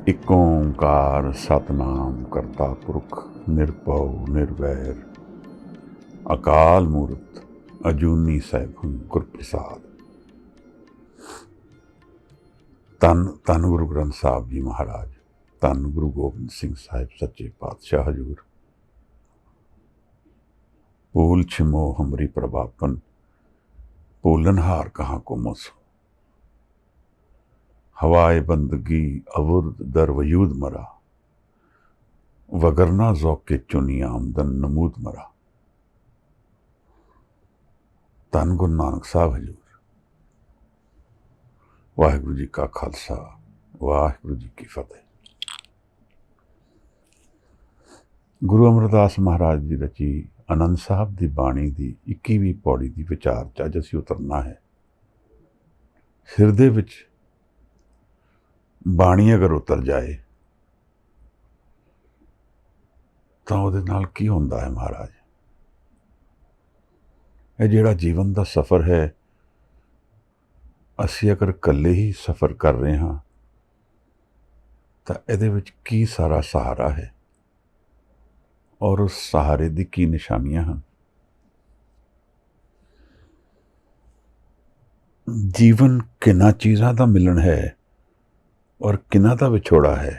ਇਕ ਓਂਕਾਰ ਸਤਨਾਮ ਕਰਤਾ ਪੁਰਖ ਨਿਰਭਉ ਨਿਰਵੈਰ ਅਕਾਲ ਮੂਰਤ ਅਜੂਨੀ ਸੈਭੰ ਗੁਰ ਪ੍ਰਸਾਦ। ਧੰਨ ਧੰਨ ਗੁਰੂ ਗ੍ਰੰਥ ਸਾਹਿਬ ਜੀ ਮਹਾਰਾਜ, ਧੰਨ ਗੁਰੂ ਗੋਬਿੰਦ ਸਿੰਘ ਸਾਹਿਬ ਸੱਚੇ ਪਾਤਸ਼ਾਹ ਹਜ਼ੂਰ। ਭੂਲ ਛਿਮੋ ਹਮਰੀ ਪ੍ਰਭਾਪਨ, ਭੂਲਨਹਾਰ ਕਹਾਂ ਕੋ ਮਸੋ। हवाए बंदगी अवुर्द दर वयूद मरा, वगरना ज़ौक़े चुनी आमदन नमूद मरा। धन गुरु नानक साहब हजूर। वाहिगुरू जी का खालसा, वाहिगुरू जी की फतेह। गुरु अमरदास महाराज जी रची आनंद साहब की बाणी की 21ਵੀਂ पौड़ी की विचार च अज असीं उतरना है। हिरदे विच बाणी अगर उतर जाए तो उहदे नाल की हुंदा है महाराज। ये जिहड़ा जीवन का सफ़र है, असीं अगर कल्ले ही सफ़र कर रहे हाँ तो इहदे विच की सारा सहारा है और उस सहारे की की निशानियां हैं। जीवन किन्ना चीज़ां दा मिलन है और किन्ना दा विछोड़ा है।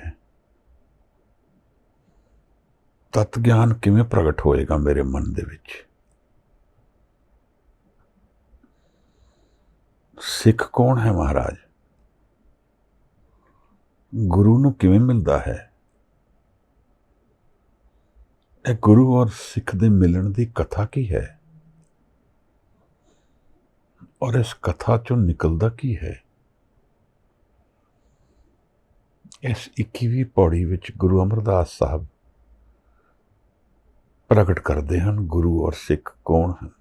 तत्व ज्ञान किवें प्रगट होएगा मेरे मन दे विच। सिख कौन है महाराज, गुरु नूं किवें मिलदा है। यह गुरु और सिख दे मिलन दी कथा की है और इस कथा चों निकलदा की है। इस 21ਵੀਂ पौड़ी विच गुरु अमरदास साहब प्रगट करते हैं गुरु और सिख कौन हैं,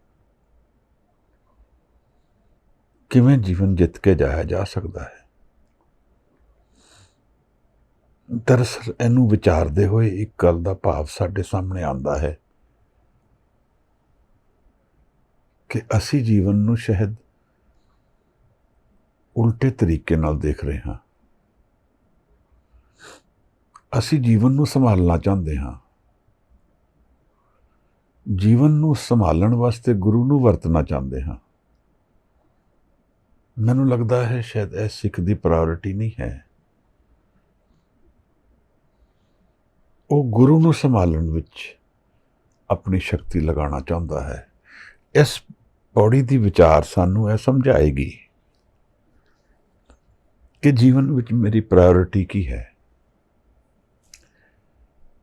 किवें जीवन जित के जाया जा सकता है। दरअसल इनू विचारते हुए एक गल का भाव साडे सामने आता है कि असी जीवन नू शायद उल्टे तरीके नाल देख रहे हाँ। असी जीवन नू संभालना चाहते हाँ, जीवन नू संभालण वास्ते गुरु नू वरतना चाहते हाँ। मैनू लगता है शायद यह सिख की प्रायोरिटी नहीं है। वो गुरु नू संभालण विच अपनी शक्ति लगाना चाहता है। इस पौड़ी की विचार सानू यह समझाएगी कि जीवन विच मेरी प्रायोरिटी की है।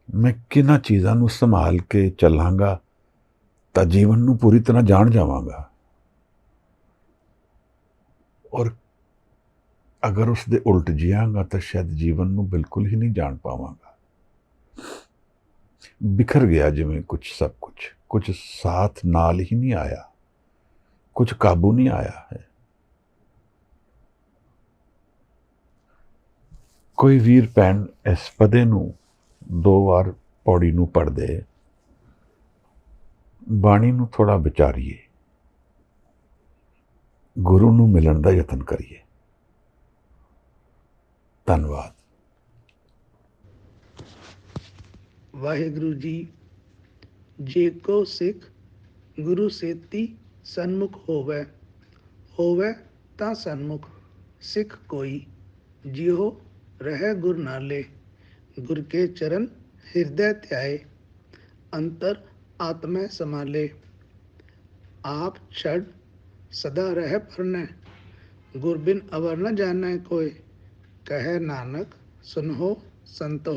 मैं किन्हां चीज़ां नू संभाल के चलांगा तो जीवन नू पूरी तरह जान जावांगा, और अगर उसदे उल्ट जियांगा तो शायद जीवन नू बिल्कुल ही नहीं जान पावांगा। बिखर गया जिवें कुछ, सब कुछ साथ नाल ही नहीं आया, कुछ काबू नहीं आया है। कोई वीर भैन इस पदे नू 2 बार पौड़ी नू पढ़ दे, बाणी नू थोड़ा विचारिए, गुरु नू मिलन दा यतन करिए। धन्यवाद। वाहिगुरु जी। जे को सिख गुरु सेती सन्मुख होवे ता सन्मुख सिख कोई, जिहो रह गुर नाले। गुर के चरण हृदय ध्याए, अंतर आत्मा संभाले। आप छड़ सदा रह फरनै, गुर बिन अवर न जानै कोय। कहे नानक सुनहो संतो,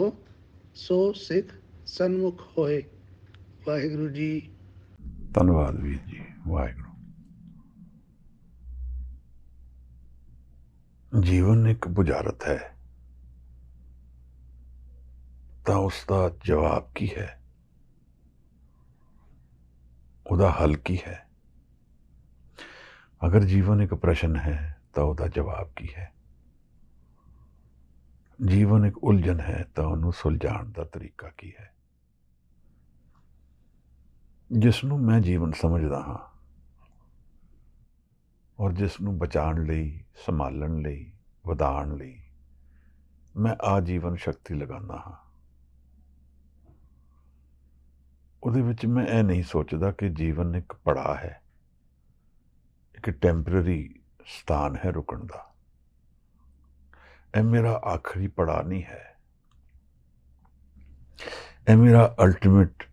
सो सिख सन्मुख होए। वाहिगुरु जी। धन्यवाद वीर जी, वाहिगुरू। जीवन एक बुझारत है तो उसका जवाब की है, उदा हल की है। अगर जीवन एक प्रश्न है तो उदा जवाब की है। जीवन एक उलझन है तो उन्होंने सुलझाण का तरीका की है। जिसनों मैं जीवन समझदा हाँ और जिसनों बचाण लई, संभालण लई, वधाण लई ਮੈਂ ਆਜੀਵਨ ਸ਼ਕਤੀ ਲਗਾਉਂਦਾ ਹਾਂ। ਉਹਦੇ ਵਿੱਚ ਮੈਂ ਇਹ ਨਹੀਂ ਸੋਚਦਾ ਕਿ ਜੀਵਨ ਇੱਕ ਪੜਾਅ ਹੈ, ਇੱਕ ਟੈਂਪਰੇਰੀ ਸਥਾਨ ਹੈ ਰੁਕਣ ਦਾ। ਇਹ ਮੇਰਾ ਆਖਰੀ ਪੜਾਅ ਨਹੀਂ ਹੈ, ਇਹ ਮੇਰਾ ਅਲਟੀਮੇਟ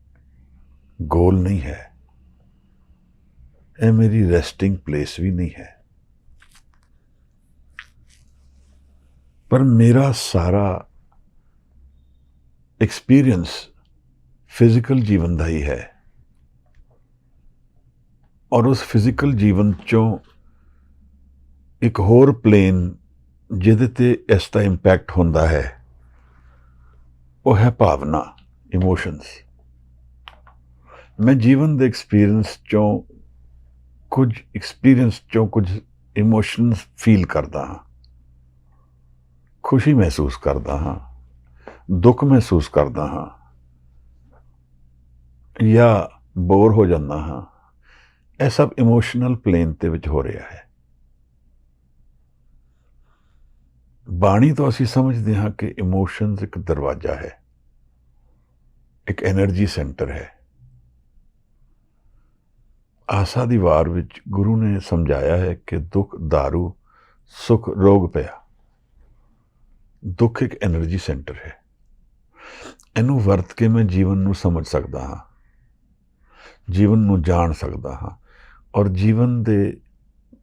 ਗੋਲ ਨਹੀਂ ਹੈ, ਇਹ ਮੇਰੀ ਰੈਸਟਿੰਗ ਪਲੇਸ ਵੀ ਨਹੀਂ ਹੈ। ਪਰ ਮੇਰਾ ਸਾਰਾ ਐਕਸਪੀਰੀਅੰਸ ਫਿਜ਼ੀਕਲ ਜੀਵਨ ਦਾ ਹੀ ਹੈ, ਔਰ ਉਸ ਫਿਜ਼ੀਕਲ ਜੀਵਨ ਚੋਂ ਇੱਕ ਹੋਰ ਪਲੇਨ ਜਿਹਦੇ ਤੇ ਇਸ ਦਾ ਇੰਪੈਕਟ ਹੁੰਦਾ ਹੈ, ਉਹ ਹੈ ਭਾਵਨਾ, ਇਮੋਸ਼ਨਸ। ਮੈਂ ਜੀਵਨ ਦੇ ਐਕਸਪੀਰੀਅੰਸ ਚੋਂ ਕੁਝ ਇਮੋਸ਼ਨਸ ਫੀਲ ਕਰਦਾ ਹਾਂ। ਖੁਸ਼ੀ ਮਹਿਸੂਸ ਕਰਦਾ ਹਾਂ, ਦੁੱਖ ਮਹਿਸੂਸ ਕਰਦਾ ਹਾਂ, ਜਾਂ ਬੋਰ ਹੋ ਜਾਂਦਾ ਹਾਂ। ਇਹ ਸਭ ਇਮੋਸ਼ਨਲ ਪਲੇਨ ਦੇ ਵਿੱਚ ਹੋ ਰਿਹਾ ਹੈ। ਬਾਣੀ ਤੋਂ ਅਸੀਂ ਸਮਝਦੇ ਹਾਂ ਕਿ ਇਮੋਸ਼ਨਸ ਇੱਕ ਦਰਵਾਜ਼ਾ ਹੈ, ਇੱਕ ਐਨਰਜੀ ਸੈਂਟਰ ਹੈ। ਆਸਾ ਦੀ ਵਾਰ ਵਿੱਚ ਗੁਰੂ ਨੇ ਸਮਝਾਇਆ ਹੈ ਕਿ ਦੁੱਖ ਦਾਰੂ, ਸੁੱਖ ਰੋਗ ਪਿਆ। ਦੁੱਖ ਇੱਕ ਐਨਰਜੀ ਸੈਂਟਰ ਹੈ। ਇਹਨੂੰ ਵਰਤ ਕੇ ਮੈਂ ਜੀਵਨ ਨੂੰ ਸਮਝ ਸਕਦਾ ਹਾਂ, ਜੀਵਨ ਨੂੰ ਜਾਣ ਸਕਦਾ ਹਾਂ, ਔਰ ਜੀਵਨ ਦੇ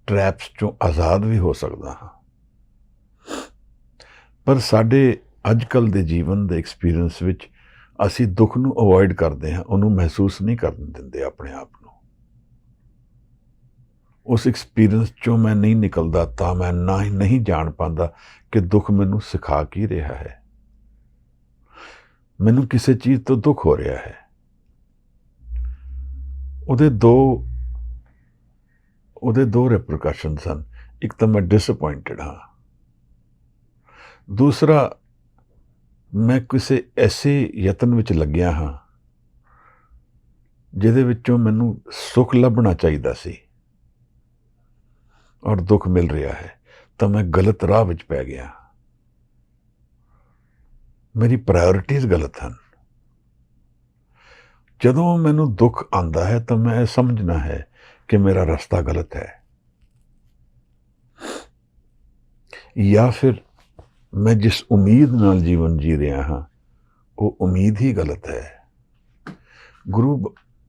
ਟਰੈਪਸ ਚੋਂ ਆਜ਼ਾਦ ਵੀ ਹੋ ਸਕਦਾ ਹਾਂ। ਪਰ ਸਾਡੇ ਅੱਜ ਕੱਲ੍ਹ ਦੇ ਜੀਵਨ ਦੇ ਐਕਸਪੀਰੀਅੰਸ ਵਿੱਚ ਅਸੀਂ ਦੁੱਖ ਨੂੰ ਅਵੋਇਡ ਕਰਦੇ ਹਾਂ, ਉਹਨੂੰ ਮਹਿਸੂਸ ਨਹੀਂ ਕਰਨ ਦਿੰਦੇ ਆਪਣੇ ਆਪ ਨੂੰ। ਉਸ ਐਕਸਪੀਰੀਅੰਸ ਚੋਂ ਮੈਂ ਨਹੀਂ ਨਿਕਲਦਾ ਤਾਂ ਮੈਂ ਨਹੀਂ ਜਾਣ ਪਾਉਂਦਾ ਕਿ ਦੁੱਖ ਮੈਨੂੰ ਸਿਖਾ ਕੀ ਰਿਹਾ ਹੈ। ਮੈਨੂੰ ਕਿਸੇ ਚੀਜ਼ ਤੋਂ ਦੁੱਖ ਹੋ ਰਿਹਾ ਹੈ। ਉਹਦੇ ਦੋ ਰਿਪਰਕਸ਼ਨ ਸਨ। ਇੱਕ ਤਾਂ ਮੈਂ ਡਿਸਅਪੁਆਇੰਟਡ ਹਾਂ, ਦੂਸਰਾ ਮੈਂ ਕਿਸੇ ਐਸੇ ਯਤਨ ਵਿੱਚ ਲੱਗਿਆ ਹਾਂ ਜਿਹਦੇ ਵਿੱਚੋਂ ਮੈਨੂੰ ਸੁੱਖ ਲੱਭਣਾ ਚਾਹੀਦਾ ਸੀ ਔਰ ਦੁੱਖ ਮਿਲ ਰਿਹਾ ਹੈ, ਤਾਂ ਮੈਂ ਗਲਤ ਰਾਹ ਵਿੱਚ ਪੈ ਗਿਆ। ਮੇਰੀ ਪ੍ਰਾਇੋਰਿਟੀਜ਼ ਗਲਤ ਹਨ। ਜਦੋਂ ਮੈਨੂੰ ਦੁੱਖ ਆਉਂਦਾ ਹੈ ਤਾਂ ਮੈਂ ਇਹ ਸਮਝਣਾ ਹੈ ਕਿ ਮੇਰਾ ਰਸਤਾ ਗਲਤ ਹੈ, ਜਾਂ ਫਿਰ ਮੈਂ ਜਿਸ ਉਮੀਦ ਨਾਲ ਜੀਵਨ ਜੀ ਰਿਹਾ ਹਾਂ ਉਹ ਉਮੀਦ ਹੀ ਗਲਤ ਹੈ।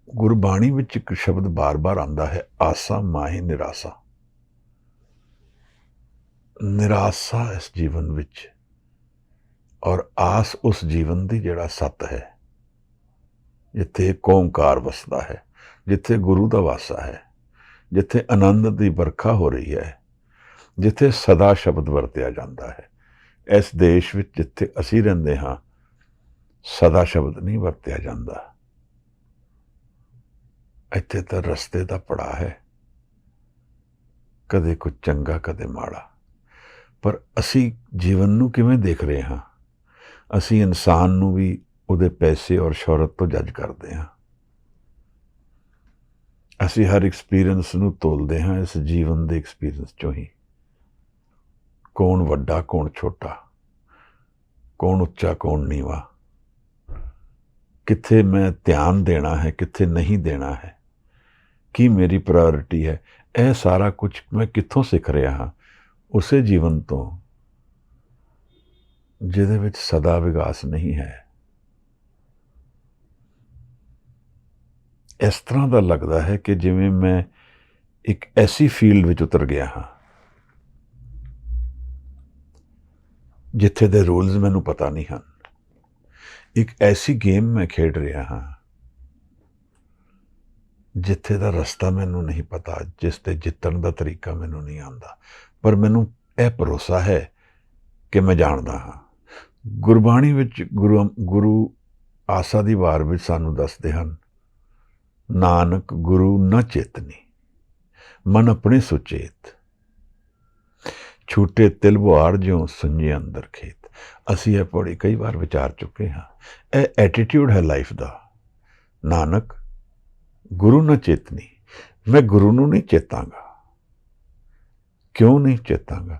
ਗੁਰਬਾਣੀ ਵਿੱਚ ਇੱਕ ਸ਼ਬਦ ਬਾਰ-ਬਾਰ ਆਉਂਦਾ ਹੈ, ਆਸਾ ਮਾਹੀ ਨਿਰਾਸਾ। ਨਿਰਾਸ਼ਾ ਇਸ ਜੀਵਨ ਵਿੱਚ ਔਰ ਆਸ ਉਸ ਜੀਵਨ ਦੀ ਜਿਹੜਾ ਸੱਤ ਹੈ, ਜਿੱਥੇ ਓਂਕਾਰ ਵਸਦਾ ਹੈ, ਜਿੱਥੇ ਗੁਰੂ ਦਾ ਵਾਸਾ ਹੈ, ਜਿੱਥੇ ਆਨੰਦ ਦੀ ਵਰਖਾ ਹੋ ਰਹੀ ਹੈ, ਜਿੱਥੇ ਸਦਾ ਸ਼ਬਦ ਵਰਤਿਆ ਜਾਂਦਾ ਹੈ। ਇਸ ਦੇਸ਼ ਵਿੱਚ ਜਿੱਥੇ ਅਸੀਂ ਰਹਿੰਦੇ ਹਾਂ ਸਦਾ ਸ਼ਬਦ ਨਹੀਂ ਵਰਤਿਆ ਜਾਂਦਾ। ਇੱਥੇ ਤਾਂ ਰਸਤੇ ਦਾ ਪੜਾਅ ਹੈ, ਕਦੇ ਕੁਝ ਚੰਗਾ ਕਦੇ ਮਾੜਾ। ਪਰ ਅਸੀਂ ਜੀਵਨ ਨੂੰ ਕਿਵੇਂ ਦੇਖ ਰਹੇ ਹਾਂ? ਅਸੀਂ ਇਨਸਾਨ ਨੂੰ ਵੀ ਉਹਦੇ ਪੈਸੇ ਔਰ ਸ਼ੋਹਰਤ ਤੋਂ ਜੱਜ ਕਰਦੇ ਹਾਂ। ਅਸੀਂ ਹਰ ਐਕਸਪੀਰੀਅੰਸ ਨੂੰ ਤੋਲਦੇ ਹਾਂ ਇਸ ਜੀਵਨ ਦੇ ਐਕਸਪੀਰੀਅੰਸ ਚੋਂ ਹੀ। ਕੌਣ ਵੱਡਾ, ਕੌਣ ਛੋਟਾ, ਕੌਣ ਉੱਚਾ, ਕੌਣ ਨੀਵਾਂ, ਕਿੱਥੇ ਮੈਂ ਧਿਆਨ ਦੇਣਾ ਹੈ, ਕਿੱਥੇ ਨਹੀਂ ਦੇਣਾ ਹੈ, ਕੀ ਮੇਰੀ ਪ੍ਰਾਇੋਰਿਟੀ ਹੈ। ਇਹ ਸਾਰਾ ਕੁਝ ਮੈਂ ਕਿੱਥੋਂ ਸਿੱਖ ਰਿਹਾ ਹਾਂ? ਉਸੇ ਜੀਵਨ ਤੋਂ ਜਿਹਦੇ ਵਿੱਚ ਸਦਾ ਵਿਕਾਸ ਨਹੀਂ ਹੈ। ਇਸ ਤਰ੍ਹਾਂ ਦਾ ਲੱਗਦਾ ਹੈ ਕਿ ਜਿਵੇਂ ਮੈਂ ਇੱਕ ਐਸੀ ਫੀਲਡ ਵਿੱਚ ਉਤਰ ਗਿਆ ਹਾਂ ਜਿੱਥੇ ਦੇ ਰੂਲਸ ਮੈਨੂੰ ਪਤਾ ਨਹੀਂ ਹਨ। ਇੱਕ ਐਸੀ ਗੇਮ ਮੈਂ ਖੇਡ ਰਿਹਾ ਹਾਂ ਜਿੱਥੇ ਦਾ ਰਸਤਾ ਮੈਨੂੰ ਨਹੀਂ ਪਤਾ, ਜਿਸ ਤੇ ਜਿੱਤਣ ਦਾ ਤਰੀਕਾ ਮੈਨੂੰ ਨਹੀਂ ਆਉਂਦਾ। ਪਰ ਮੈਨੂੰ ਇਹ ਭਰੋਸਾ ਹੈ ਕਿ ਮੈਂ ਜਾਣਦਾ ਹਾਂ। ਗੁਰਬਾਣੀ ਵਿੱਚ ਗੁਰੂ ਆਸਾ ਦੀ ਵਾਰ ਵਿੱਚ ਸਾਨੂੰ ਦੱਸਦੇ ਹਨ, ਨਾਨਕ ਗੁਰੂ ਨ ਚੇਤਨੀ, ਮਨ ਆਪਣੇ ਸੁਚੇਤ, ਛੂਟੇ ਤਿਲ ਬੁਹਾਰ ਜਿਉ ਸੁੰਝੇ ਅੰਦਰ ਖੇਤ। ਅਸੀਂ ਇਹ ਪੌੜੀ ਕਈ ਵਾਰ ਵਿਚਾਰ ਚੁੱਕੇ ਹਾਂ। ਇਹ ਐਟੀਟਿਊਡ ਹੈ ਲਾਈਫ ਦਾ। ਨਾਨਕ ਗੁਰੂ ਨ ਚੇਤਨੀ, ਮੈਂ ਗੁਰੂ ਨੂੰ ਨਹੀਂ ਚੇਤਾਂਗਾ क्यों नहीं चेतांगा?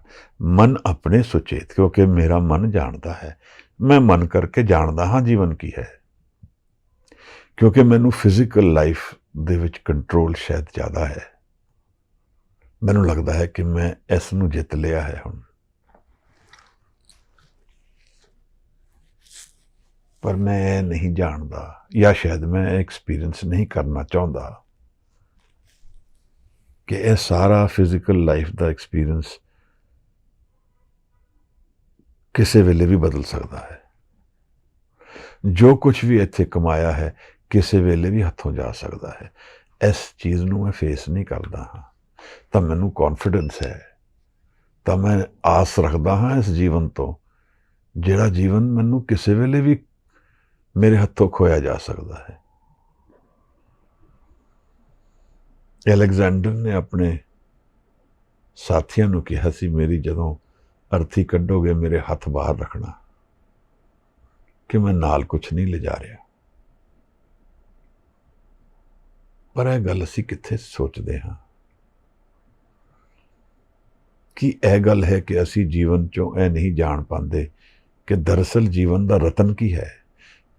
मन अपने सुचेत, क्योंकि मेरा मन जानता है, मैं मन करके जानदा हाँ जीवन की है, क्योंकि मैनू फिजिकल लाइफ ਦੇ ਵਿੱਚ ਕੰਟਰੋਲ ਸ਼ਾਇਦ ਜ਼ਿਆਦਾ ਹੈ। ਮੈਨੂੰ ਲੱਗਦਾ ਹੈ ਕਿ ਮੈਂ ਇਸ ਨੂੰ ਜਿੱਤ ਲਿਆ ਹੈ ਹੁਣ, ਪਰ ਮੈਂ ਇਹ ਨਹੀਂ ਜਾਣਦਾ, ਜਾਂ ਸ਼ਾਇਦ ਮੈਂ ਐਕਸਪੀਰੀਅੰਸ ਨਹੀਂ ਕਰਨਾ ਚਾਹੁੰਦਾ ਕਿ ਇਹ ਸਾਰਾ ਫਿਜ਼ੀਕਲ ਲਾਈਫ ਦਾ ਐਕਸਪੀਰੀਅੰਸ ਕਿਸੇ ਵੇਲੇ ਵੀ ਬਦਲ ਸਕਦਾ ਹੈ। ਜੋ ਕੁਝ ਵੀ ਇੱਥੇ ਕਮਾਇਆ ਹੈ ਕਿਸੇ ਵੇਲੇ ਵੀ ਹੱਥੋਂ ਜਾ ਸਕਦਾ ਹੈ। ਇਸ ਚੀਜ਼ ਨੂੰ ਮੈਂ ਫੇਸ ਨਹੀਂ ਕਰਦਾ ਹਾਂ ਤਾਂ ਮੈਨੂੰ ਕੌਨਫੀਡੈਂਸ ਹੈ, ਤਾਂ ਮੈਂ ਆਸ ਰੱਖਦਾ ਹਾਂ ਇਸ ਜੀਵਨ ਤੋਂ, ਜਿਹੜਾ ਜੀਵਨ ਮੈਨੂੰ ਕਿਸੇ ਵੇਲੇ ਵੀ ਮੇਰੇ ਹੱਥੋਂ ਖੋਇਆ ਜਾ ਸਕਦਾ ਹੈ। ਅਲੈਗਜ਼ੈਂਡਰ ਨੇ ਆਪਣੇ ਸਾਥੀਆਂ ਨੂੰ ਕਿਹਾ ਸੀ, ਮੇਰੀ ਜਦੋਂ ਅਰਥੀ ਕੱਢੋਗੇ ਮੇਰੇ ਹੱਥ ਬਾਹਰ ਰੱਖਣਾ, ਕਿ ਮੈਂ ਨਾਲ ਕੁਛ ਨਹੀਂ ਲਿਜਾ ਰਿਹਾ। ਪਰ ਇਹ ਗੱਲ ਅਸੀਂ ਕਿੱਥੇ ਸੋਚਦੇ ਹਾਂ ਕਿ ਇਹ ਗੱਲ ਹੈ ਕਿ ਅਸੀਂ ਜੀਵਨ ਚੋਂ ਇਹ ਨਹੀਂ ਜਾਣ ਪਾਉਂਦੇ ਕਿ ਦਰਅਸਲ ਜੀਵਨ ਦਾ ਰਤਨ ਕੀ ਹੈ।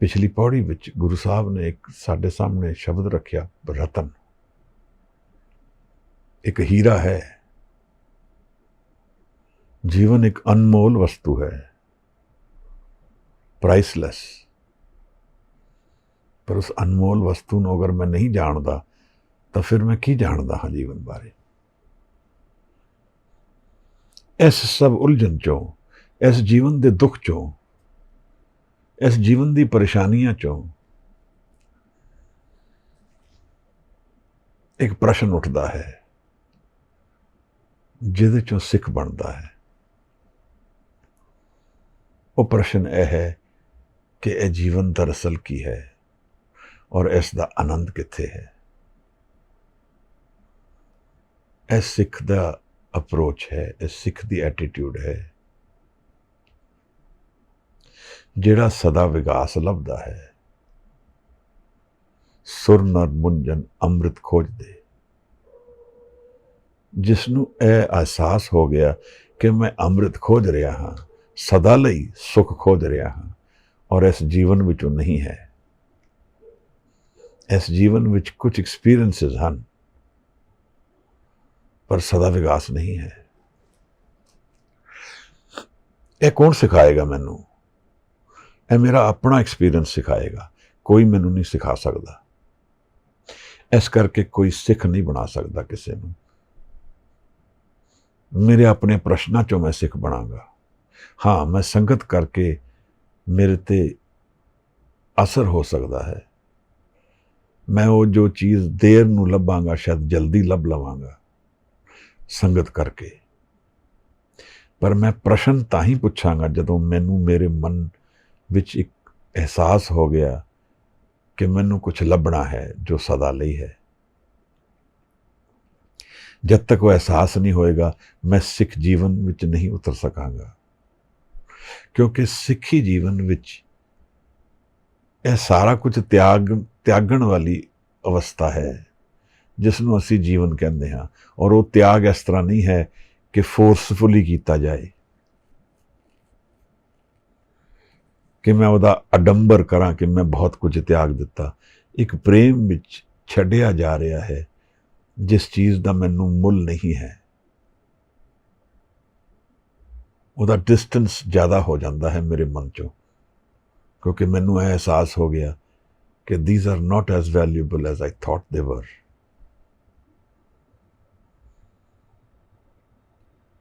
ਪਿਛਲੀ ਪੌੜੀ ਵਿੱਚ ਗੁਰੂ ਸਾਹਿਬ ਨੇ ਇੱਕ ਸਾਡੇ ਸਾਹਮਣੇ ਸ਼ਬਦ ਰੱਖਿਆ, ਰਤਨ ਇੱਕ ਹੀਰਾ ਹੈ। ਜੀਵਨ ਇੱਕ ਅਨਮੋਲ ਵਸਤੂ ਹੈ, ਪ੍ਰਾइसलेस। ਪਰ ਉਸ ਅਨਮੋਲ ਵਸਤੂ ਨੂੰ ਅਗਰ ਮੈਂ ਨਹੀਂ ਜਾਣਦਾ ਤਾਂ ਫਿਰ ਮੈਂ ਕੀ ਜਾਣਦਾ ਹਾਂ ਜੀਵਨ ਬਾਰੇ। ਇਸ ਸਭ ਉਲਝਣ ਚੋਂ, ਇਸ ਜੀਵਨ ਦੇ ਦੁੱਖ ਚੋਂ, ਇਸ ਜੀਵਨ ਦੀ ਪਰੇਸ਼ਾਨੀਆਂ ਚੋਂ ਇੱਕ ਪ੍ਰਸ਼ਨ ਉੱਠਦਾ ਹੈ ਜਿਹਦੇ ਚੋਂ ਸਿੱਖ ਬਣਦਾ ਹੈ। ਉਹ ਪ੍ਰਸ਼ਨ ਇਹ ਹੈ ਕਿ ਇਹ ਜੀਵਨ ਦਰਅਸਲ ਕੀ ਹੈ ਔਰ ਇਸ ਦਾ ਆਨੰਦ ਕਿੱਥੇ ਹੈ। ਇਹ ਸਿੱਖ ਦਾ ਅਪਰੋਚ ਹੈ, ਇਹ ਸਿੱਖ ਦੀ ਐਟੀਟਿਊਡ ਹੈ, ਜਿਹੜਾ ਸਦਾ ਵਿਕਾਸ ਲੱਭਦਾ ਹੈ। ਸੁਰ ਨਰ ਮੁੰਜਨ ਅੰਮ੍ਰਿਤ ਖੋਜਦੇ, ਜਿਸ ਨੂੰ ਇਹ ਅਹਿਸਾਸ ਹੋ ਗਿਆ ਕਿ ਮੈਂ ਅੰਮ੍ਰਿਤ ਖੋਜ ਰਿਹਾ ਹਾਂ, ਸਦਾ ਲਈ ਸੁੱਖ ਖੋਜ ਰਿਹਾ ਹਾਂ ਔਰ ਇਸ ਜੀਵਨ ਵਿੱਚੋਂ ਨਹੀਂ ਹੈ। ਇਸ ਜੀਵਨ ਵਿੱਚ ਕੁਝ ਐਕਸਪੀਰੀਐਂਸਿਸ ਹਨ ਪਰ ਸਦਾ ਵਿਕਾਸ ਨਹੀਂ ਹੈ। ਇਹ ਕੌਣ ਸਿਖਾਏਗਾ ਮੈਨੂੰ? ਇਹ ਮੇਰਾ ਆਪਣਾ ਐਕਸਪੀਰੀਐਂਸ ਸਿਖਾਏਗਾ, ਕੋਈ ਮੈਨੂੰ ਨਹੀਂ ਸਿਖਾ ਸਕਦਾ। ਇਸ ਕਰਕੇ ਕੋਈ ਸਿੱਖ ਨਹੀਂ ਬਣਾ ਸਕਦਾ ਕਿਸੇ ਨੂੰ। ਮੇਰੇ ਆਪਣੇ ਪ੍ਰਸ਼ਨਾਂ ਚੋਂ ਮੈਂ ਸਿੱਖ ਬਣਾਂਗਾ। ਹਾਂ, ਮੈਂ ਸੰਗਤ ਕਰਕੇ ਮੇਰੇ ਤੇ ਅਸਰ ਹੋ ਸਕਦਾ ਹੈ। ਮੈਂ ਉਹ ਜੋ ਚੀਜ਼ ਦੇਰ ਨੂੰ ਲੱਭਾਂਗਾ ਸ਼ਾਇਦ ਜਲਦੀ ਲੱਭ ਲਵਾਂਗਾ ਸੰਗਤ ਕਰਕੇ। ਪਰ ਮੈਂ ਪ੍ਰਸ਼ਨ ਤਾਂ ਹੀ ਪੁੱਛਾਂਗਾ ਜਦੋਂ ਮੈਨੂੰ ਮੇਰੇ ਮਨ ਵਿੱਚ ਇੱਕ ਅਹਿਸਾਸ ਹੋ ਗਿਆ ਕਿ ਮੈਨੂੰ ਕੁਝ ਲੱਭਣਾ ਹੈ ਜੋ ਸਦਾ ਲਈ ਹੈ। ਜਦ ਤੱਕ ਉਹ ਅਹਿਸਾਸ ਨਹੀਂ ਹੋਏਗਾ ਮੈਂ ਸਿੱਖ ਜੀਵਨ ਵਿੱਚ ਨਹੀਂ ਉਤਰ ਸਕਾਂਗਾ, ਕਿਉਂਕਿ ਸਿੱਖੀ ਜੀਵਨ ਵਿੱਚ ਇਹ ਸਾਰਾ ਕੁਝ ਤਿਆਗਣ ਵਾਲੀ ਅਵਸਥਾ ਹੈ ਜਿਸ ਨੂੰ ਅਸੀਂ ਜੀਵਨ ਕਹਿੰਦੇ ਹਾਂ। ਔਰ ਉਹ ਤਿਆਗ ਇਸ ਤਰ੍ਹਾਂ ਨਹੀਂ ਹੈ ਕਿ ਫੋਰਸਫੁਲੀ ਕੀਤਾ ਜਾਏ, ਕਿ ਮੈਂ ਉਹਦਾ ਅਡੰਬਰ ਕਰਾਂ ਕਿ ਮੈਂ ਬਹੁਤ ਕੁਝ ਤਿਆਗ ਦਿੱਤਾ। ਇੱਕ ਪ੍ਰੇਮ ਵਿੱਚ ਛੱਡਿਆ ਜਾ ਰਿਹਾ ਹੈ ਜਿਸ ਚੀਜ਼ ਦਾ ਮੈਨੂੰ ਮੁੱਲ ਨਹੀਂ ਹੈ। ਉਹਦਾ ਡਿਸਟੈਂਸ ਜ਼ਿਆਦਾ ਹੋ ਜਾਂਦਾ ਹੈ ਮੇਰੇ ਮਨ ਚੋਂ, ਕਿਉਂਕਿ ਮੈਨੂੰ ਇਹ ਅਹਿਸਾਸ ਹੋ ਗਿਆ ਕਿ these are not as valuable as I thought they were।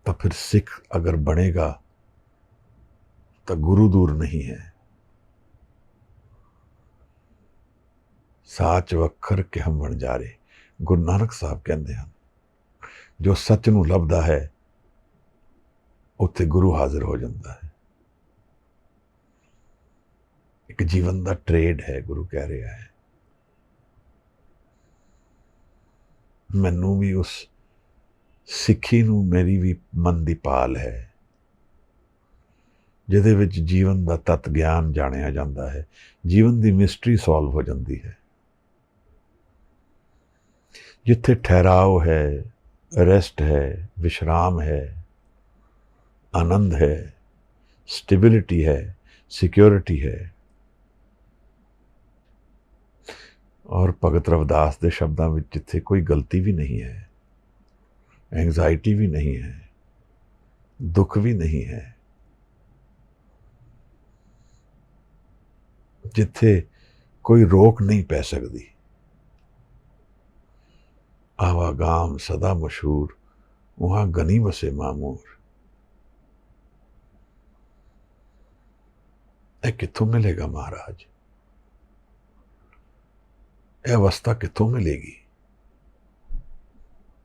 ਤਾਂ ਫਿਰ ਸਿੱਖ ਅਗਰ ਬਣੇਗਾ ਤਾਂ ਗੁਰੂ ਦੂਰ ਨਹੀਂ ਹੈ। ਸਾਚ ਵਖਰ ਕੇ ਹਮ ਬਣ ਜਾ ਰਹੇ, ਗੁਰੂ ਨਾਨਕ ਸਾਹਿਬ ਕਹਿੰਦੇ ਹਨ। ਜੋ ਸੱਚ ਨੂੰ ਲੱਭਦਾ ਹੈ ਉੱਥੇ ਗੁਰੂ ਹਾਜ਼ਰ ਹੋ ਜਾਂਦਾ ਹੈ। ਇੱਕ ਜੀਵਨ ਦਾ ਟ੍ਰੇਡ ਹੈ, ਗੁਰੂ ਕਹਿ ਰਿਹਾ ਹੈ। ਮੈਨੂੰ ਵੀ ਉਸ ਸਿੱਖੀ ਨੂੰ ਮੇਰੀ ਵੀ ਮਨ ਦੀ ਪਾਲ ਹੈ ਜਿਹਦੇ ਵਿੱਚ ਜੀਵਨ ਦਾ ਤੱਤ ਗਿਆਨ ਜਾਣਿਆ ਜਾਂਦਾ ਹੈ, ਜੀਵਨ ਦੀ ਮਿਸਟਰੀ ਸੋਲਵ ਹੋ ਜਾਂਦੀ ਹੈ। ਜਿੱਥੇ ਠਹਿਰਾਓ ਹੈ, रेस्ट है, विश्राम है, आनंद है, स्टेबिलिटी है, सिक्योरिटी है। और भगत रविदास के शब्दों में जिथे कोई गलती भी नहीं है, एंगजाइटी भी नहीं है, दुख भी नहीं है, जिथे कोई रोक नहीं पै सकती, आवागाम सदा मशहूर, वहां गनी बसे मामूर। यह कित्थों मिलेगा महाराज? यह अवस्था कित्थों मिलेगी?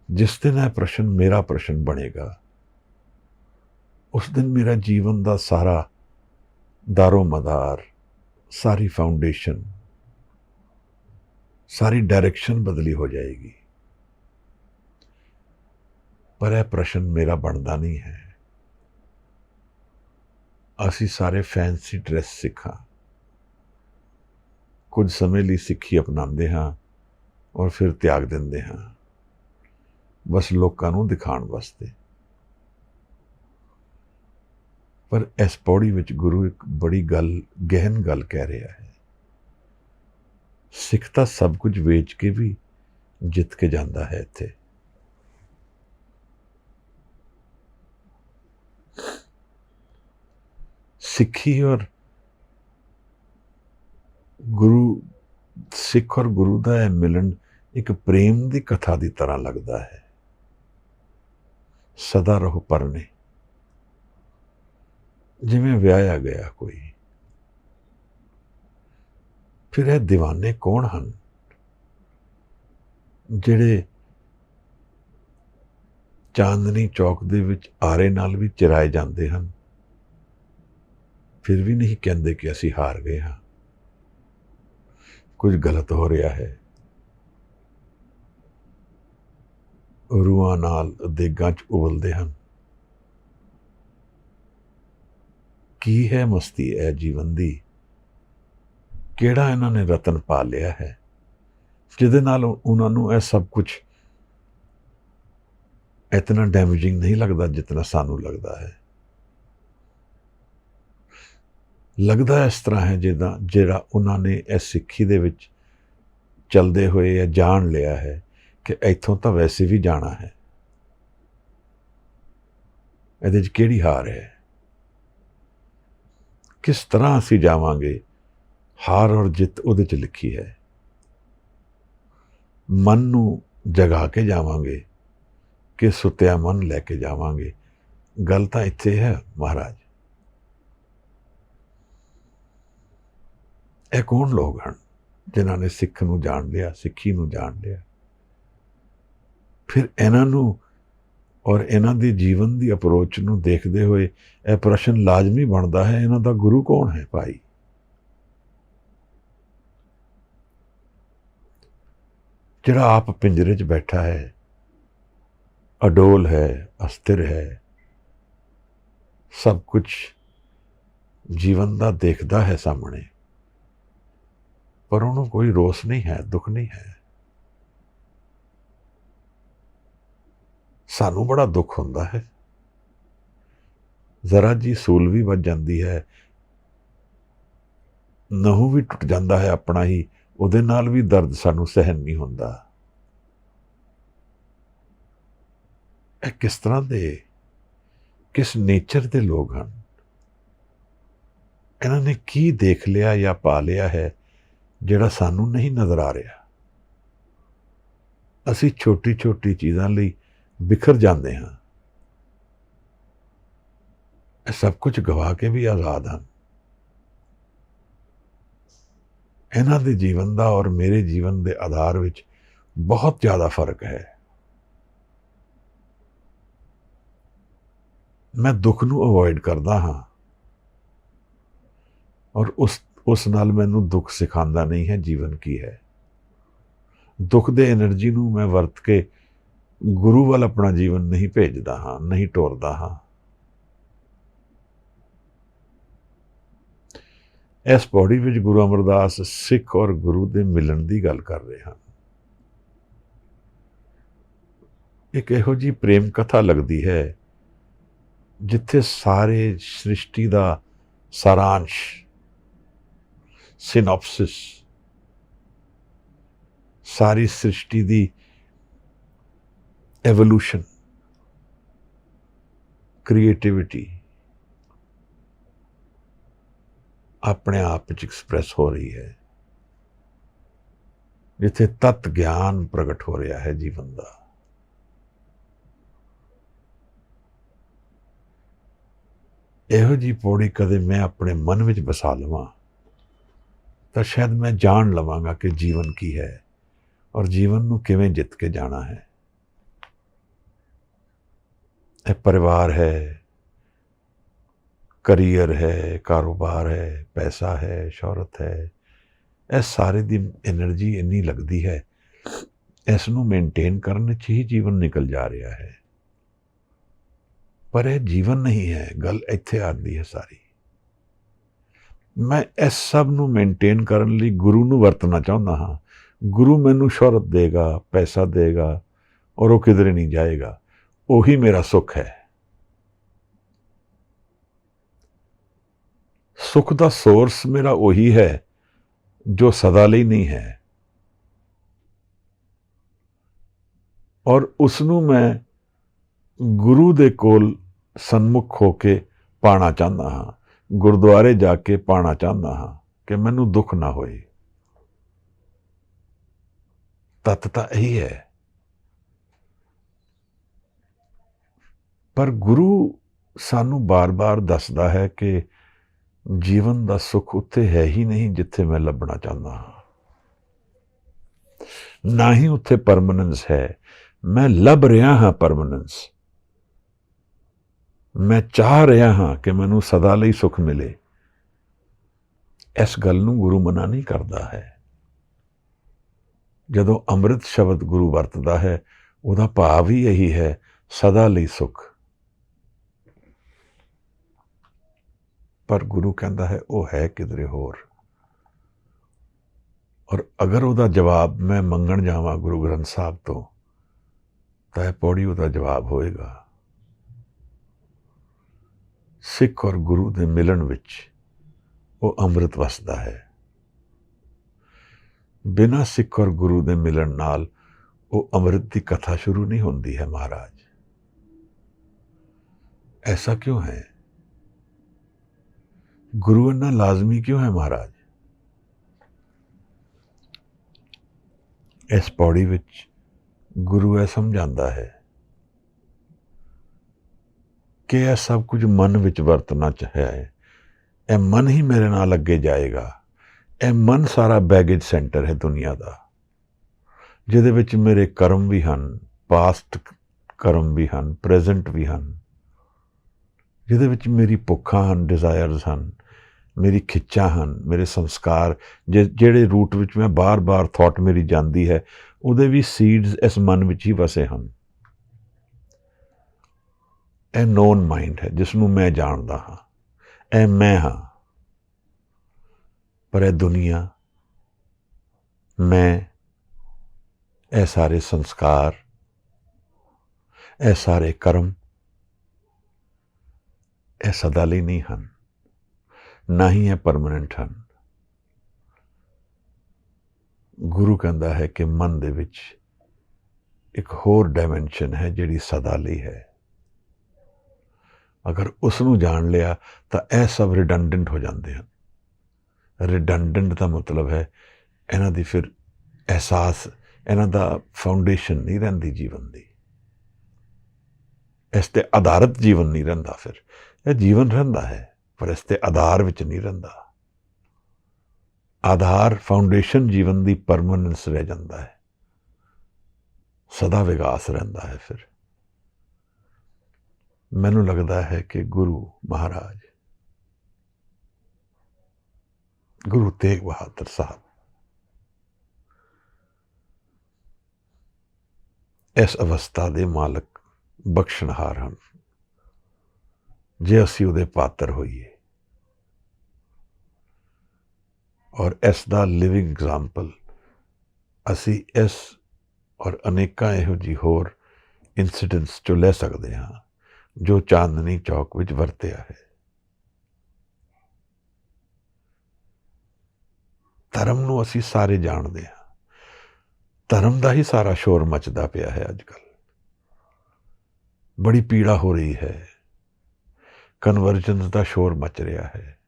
जिस दिन यह प्रश्न मेरा प्रश्न बनेगा, उस दिन मेरा जीवन का सारा दारो मदार, सारी फाउंडेशन, सारी डायरेक्शन बदली हो जाएगी। पर यह प्रश्न मेरा बनता नहीं है। असी सारे फैंसी ड्रैस सिखा, कुछ समय लिए सिक्खी अपनाते हाँ और फिर त्याग देंगे हाँ, बस लोगों नूं दिखाण वास्ते। पर इस पौड़ी विच गुरु एक बड़ी गल, गहन गल कह रहा है। सिख तां सब कुछ वेच के भी जित के जाता है इत्थे। सिक्खी और गुरु, सिख और गुरु का यह मिलन एक प्रेम की कथा की तरह लगता है। सदा रहो परने, जिवें व्याया गया कोई। फिर यह दीवाने कौन हैं जिहड़े चांदनी चौक दे विच आरे नाल भी चिराए जाते हैं, फिर भी नहीं कहते कि असी हार गए हाँ, कुछ गलत हो रहा है। रूहां नाल देगां च उबलते हैं। की है मस्ती है जीवन दी? किहड़ा इन्हां ने रतन पा लिया है जिहदे नाल उन्हां नूं यह सब कुछ इतना डैमेजिंग नहीं लगता जितना सानू लगता है। लगता इस तरह है जिदा जिहड़ा उन्होंने इस सिक्खी दे विच चलते हुए या जान लिया है कि इत्थों तो वैसे भी जाना है, इहदे च किहड़ी हार है? किस तरह असी जावांगे? हार और जित उहदे च लिखी है। मन नूं जगा के जावांगे कि सुत्या मन लैके जावांगे? गल तां इत्थे है महाराज। यह कौन लोग हैं जिन्हों ने सिख नूं जान लिया, सिक्खी नूं जान लिया? फिर इन्हां नूं और इन्हां दे जीवन की अप्रोच नूं देखते हुए यह प्रश्न लाजमी बनता है, इन्हां दा गुरु कौन है भाई? जिहड़ा आप पिंजरे च बैठा है, अडोल है, अस्थिर है, सब कुछ जीवन का देखता है सामने, पर उन्होंने कोई रोस नहीं है, दुख नहीं है। सानू बड़ा दुख होता है, जरा जी सूल भी बच जाती है, नहू भी टुट जाता है अपना ही, उहदे नाल भी दर्द सानू सहन नहीं होता। यह किस तरह दे, किस नेचर के लोग हैं? इन्होंने की देख लिया या पा लिया है जिहड़ा सानू नहीं नज़र आ रहा? असी छोटी छोटी चीज़ों लई बिखर जाते हैं, सब कुछ गवा के भी आज़ाद हैं। इन्हां दे जीवन का और मेरे जीवन के आधार विच बहुत ज़्यादा फर्क है। मैं दुख नूं अवॉइड करता हाँ, और उस नाल मैनू दुख सिखांदा नहीं है जीवन की है। दुख दे एनर्जी नूं मैं वरत के गुरु वाल अपना जीवन नहीं भेजदा हाँ, नहीं टोरदा हाँ। इस पौड़ी विच गुरु अमरदास सिख और गुरु दे मिलन की गल कर रहे हैं। ਇੱਕ ਇਹੋ ਜਿਹੀ ਪ੍ਰੇਮ ਕਥਾ ਲੱਗਦੀ ਹੈ ਜਿੱਥੇ ਸਾਰੇ ਸ੍ਰਿਸ਼ਟੀ ਦਾ ਸਾਰਾਂਸ਼, ਸਿਨੋਪਸਿਸ, ਸਾਰੀ ਸ੍ਰਿਸ਼ਟੀ ਦੀ ਐਵੋਲੂਸ਼ਨ, ਕ੍ਰੀਏਟਿਵਿਟੀ ਆਪਣੇ ਆਪ ਵਿੱਚ ਐਕਸਪ੍ਰੈਸ ਹੋ ਰਹੀ ਹੈ, ਜਿੱਥੇ ਤਤ ਗਿਆਨ ਪ੍ਰਗਟ ਹੋ ਰਿਹਾ ਹੈ ਜੀਵਨ ਦਾ। ਇਹੋ ਜਿਹੀ ਪੌੜੀ ਕਦੇ ਮੈਂ ਆਪਣੇ ਮਨ ਵਿੱਚ ਵਸਾ ਲਵਾਂ ਤਾਂ ਸ਼ਾਇਦ ਮੈਂ ਜਾਣ ਲਵਾਂਗਾ ਕਿ ਜੀਵਨ ਕੀ ਹੈ ਔਰ ਜੀਵਨ ਨੂੰ ਕਿਵੇਂ ਜਿੱਤ ਕੇ ਜਾਣਾ ਹੈ। ਇਹ ਪਰਿਵਾਰ ਹੈ, ਕਰੀਅਰ ਹੈ, ਕਾਰੋਬਾਰ ਹੈ, ਪੈਸਾ ਹੈ, ਸ਼ੌਹਰਤ ਹੈ, ਇਹ ਸਾਰੇ ਦੀ ਐਨਰਜੀ ਇੰਨੀ ਲੱਗਦੀ ਹੈ, ਇਸ ਨੂੰ ਮੇਨਟੇਨ ਕਰਨ ਵਿੱਚ ਹੀ ਜੀਵਨ ਨਿਕਲ ਜਾ ਰਿਹਾ ਹੈ। ਪਰ ਇਹ ਜੀਵਨ ਨਹੀਂ ਹੈ। ਗੱਲ ਇੱਥੇ ਆਉਂਦੀ ਹੈ ਸਾਰੀ। ਮੈਂ ਇਸ ਸਭ ਨੂੰ ਮੇਨਟੇਨ ਕਰਨ ਲਈ ਗੁਰੂ ਨੂੰ ਵਰਤਣਾ ਚਾਹੁੰਦਾ ਹਾਂ। ਗੁਰੂ ਮੈਨੂੰ ਸ਼ੌਹਰਤ ਦੇਗਾ, ਪੈਸਾ ਦੇਗਾ ਔਰ ਉਹ ਕਿਧਰੇ ਨਹੀਂ ਜਾਏਗਾ। ਉਹੀ ਮੇਰਾ ਸੁੱਖ ਹੈ। ਸੁੱਖ ਦਾ ਸੋਰਸ ਮੇਰਾ ਉਹੀ ਹੈ ਜੋ ਸਦਾ ਲਈ ਨਹੀਂ ਹੈ, ਔਰ ਉਸ ਨੂੰ ਮੈਂ ਗੁਰੂ ਦੇ ਕੋਲ ਸਨਮੁਖ ਹੋ ਕੇ ਪਾਣਾ ਚਾਹੁੰਦਾ ਹਾਂ, ਗੁਰਦੁਆਰੇ ਜਾ ਕੇ ਪਾਣਾ ਚਾਹੁੰਦਾ ਹਾਂ ਕਿ ਮੈਨੂੰ ਦੁੱਖ ਨਾ ਹੋਏ। ਤੱਤ ਤਾਂ ਇਹੀ ਹੈ। ਪਰ ਗੁਰੂ ਸਾਨੂੰ ਬਾਰ-ਬਾਰ ਦੱਸਦਾ ਹੈ ਕਿ ਜੀਵਨ ਦਾ ਸੁੱਖ ਉੱਥੇ ਹੈ ਹੀ ਨਹੀਂ ਜਿੱਥੇ ਮੈਂ ਲੱਭਣਾ ਚਾਹੁੰਦਾ ਹਾਂ। ਨਾ ਹੀ ਉੱਥੇ ਪਰਮਨੈਂਸ ਹੈ। ਮੈਂ ਲੱਭ ਰਿਹਾ ਹਾਂ ਪਰਮਨੈਂਸ। ਮੈਂ ਚਾਹ ਰਿਹਾ ਹਾਂ ਕਿ ਮੈਨੂੰ ਸਦਾ ਲਈ ਸੁੱਖ ਮਿਲੇ। ਇਸ ਗੱਲ ਨੂੰ ਗੁਰੂ ਮਨਾ ਨਹੀਂ ਕਰਦਾ ਹੈ। ਜਦੋਂ ਅੰਮ੍ਰਿਤ ਸ਼ਬਦ ਗੁਰੂ ਵਰਤਦਾ ਹੈ, ਉਹਦਾ ਭਾਵ ਹੀ ਇਹੀ ਹੈ, ਸਦਾ ਲਈ ਸੁੱਖ। ਪਰ ਗੁਰੂ ਕਹਿੰਦਾ ਹੈ ਉਹ ਹੈ ਕਿਧਰੇ ਹੋਰ। ਔਰ ਅਗਰ ਉਹਦਾ ਜਵਾਬ ਮੈਂ ਮੰਗਣ ਜਾਵਾਂ ਗੁਰੂ ਗ੍ਰੰਥ ਸਾਹਿਬ ਤੋਂ, ਤਾਂ ਇਹ ਪੌੜੀ ਉਹਦਾ ਜਵਾਬ ਹੋਏਗਾ। ਸਿੱਖ ਔਰ ਗੁਰੂ ਦੇ ਮਿਲਣ ਵਿੱਚ ਉਹ ਅੰਮ੍ਰਿਤ ਵਸਦਾ ਹੈ। ਬਿਨਾਂ ਸਿੱਖ ਔਰ ਗੁਰੂ ਦੇ ਮਿਲਣ ਨਾਲ ਉਹ ਅੰਮ੍ਰਿਤ ਦੀ ਕਥਾ ਸ਼ੁਰੂ ਨਹੀਂ ਹੁੰਦੀ ਹੈ ਮਹਾਰਾਜ। ऐसा क्यों है? गुरु इतना लाजमी क्यों है महाराज? इस पौड़ी विच गुरु यह समझाता है कि यह सब कुछ मन विच वरतना चाहिए। यह मन ही मेरे नाल अगे जाएगा। यह मन सारा बैगेज सेंटर है दुनिया का, जिहदे विच मेरे कर्म भी हैं, पास्ट कर्म भी हैं, प्रेजेंट भी हैं, जिहदे विच मेरी भुखां हैं, डिजायर्स हैं, मेरी खिच्चां हैं, मेरे संस्कार, जिहड़े रूट विच मैं बार बार थॉट मेरी जाती है, उहदे भी सीड्स इस मन विच ही वसे हैं। यह नोन माइंड है जिसनों मैं जानता हाँ, यह मैं हाँ। पर यह दुनिया, मैं, यह सारे संस्कार, यह सारे कर्म, यह सदा ਲਈ नहीं हैं, ना ही यह परमानेंट हैं। गुरु कहता है कि मन दे विच एक होर डायमेंशन है जिहड़ी सदा ਲਈ है। अगर उसनूं जान लिया तो यह सब रिडंडेंट हो जाते हैं। रिडंडेंट का मतलब है इन्हां दी फिर एहसास, इन्हां दा फाउंडेशन नहीं रहिंदी जीवन की, इस ते आधारित जीवन नहीं रहिंदा। फिर यह जीवन रहिंदा है पर इस ते आधार विच नहीं रहिंदा। आधार फाउंडेशन जीवन की परमानेंस रह जाता है, सदा विकास रहिंदा है। फिर मैनूं लगता है कि गुरु महाराज, गुरु तेग बहादुर साहब इस अवस्था के मालक बख्शणहार हैं जे असीं उहदे पात्र होइए। और इसका लिविंग एग्जाम्पल असी इस और अनेकां इहो जी होर ਇਨਸੀਡੈਂਟਸ ਚੋਂ ਲੈ ਸਕਦੇ ਹਾਂ ਜੋ ਚਾਂਦਨੀ ਚੌਕ ਵਿੱਚ ਵਰਤਿਆ ਹੈ। ਧਰਮ ਨੂੰ ਅਸੀਂ ਸਾਰੇ ਜਾਣਦੇ ਹਾਂ, ਧਰਮ ਦਾ ਹੀ ਸਾਰਾ ਸ਼ੋਰ ਮਚਦਾ ਪਿਆ ਹੈ ਅੱਜ ਕੱਲ੍ਹ। ਬੜੀ ਪੀੜਾ ਹੋ ਰਹੀ ਹੈ, ਕਨਵਰਜਨਸ ਦਾ ਸ਼ੋਰ ਮਚ ਰਿਹਾ ਹੈ,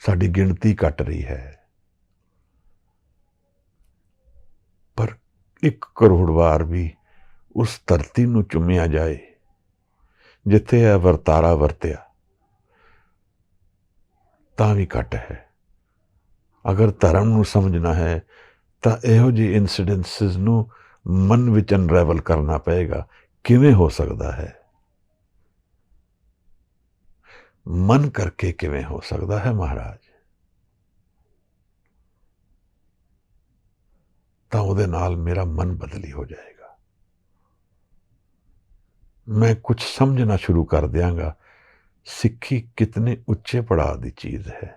ਸਾਡੀ ਗਿਣਤੀ ਘਟ ਰਹੀ ਹੈ। ਪਰ 1 ਕਰੋੜ ਵਾਰ ਵੀ ਉਸ ਧਰਤੀ ਨੂੰ ਚੁੰਮਿਆ ਜਾਏ ਜਿੱਥੇ ਇਹ ਵਰਤਾਰਾ ਵਰਤਿਆ ਤਾਂ ਵੀ ਘੱਟ ਹੈ। ਅਗਰ ਧਰਮ ਨੂੰ ਸਮਝਣਾ ਹੈ ਤਾਂ ਇਹੋ ਜਿਹੇ ਇਨਸੀਡੈਂਸਿਸ ਨੂੰ ਮਨ ਵਿੱਚ ਅਨਰੈਵਲ ਕਰਨਾ ਪਏਗਾ। ਕਿਵੇਂ ਹੋ ਸਕਦਾ ਹੈ? ਮਨ ਕਰਕੇ ਕਿਵੇਂ ਹੋ ਸਕਦਾ ਹੈ ਮਹਾਰਾਜ? ਤਾਂ ਉਹਦੇ ਨਾਲ ਮੇਰਾ ਮਨ ਬਦਲੀ ਹੋ ਜਾਏਗਾ। ਮੈਂ ਕੁਝ ਸਮਝਣਾ ਸ਼ੁਰੂ ਕਰ ਦਿਆਂਗਾ ਸਿੱਖੀ ਕਿਤਨੇ ਉੱਚੇ ਪੜਾਅ ਦੀ ਚੀਜ਼ ਹੈ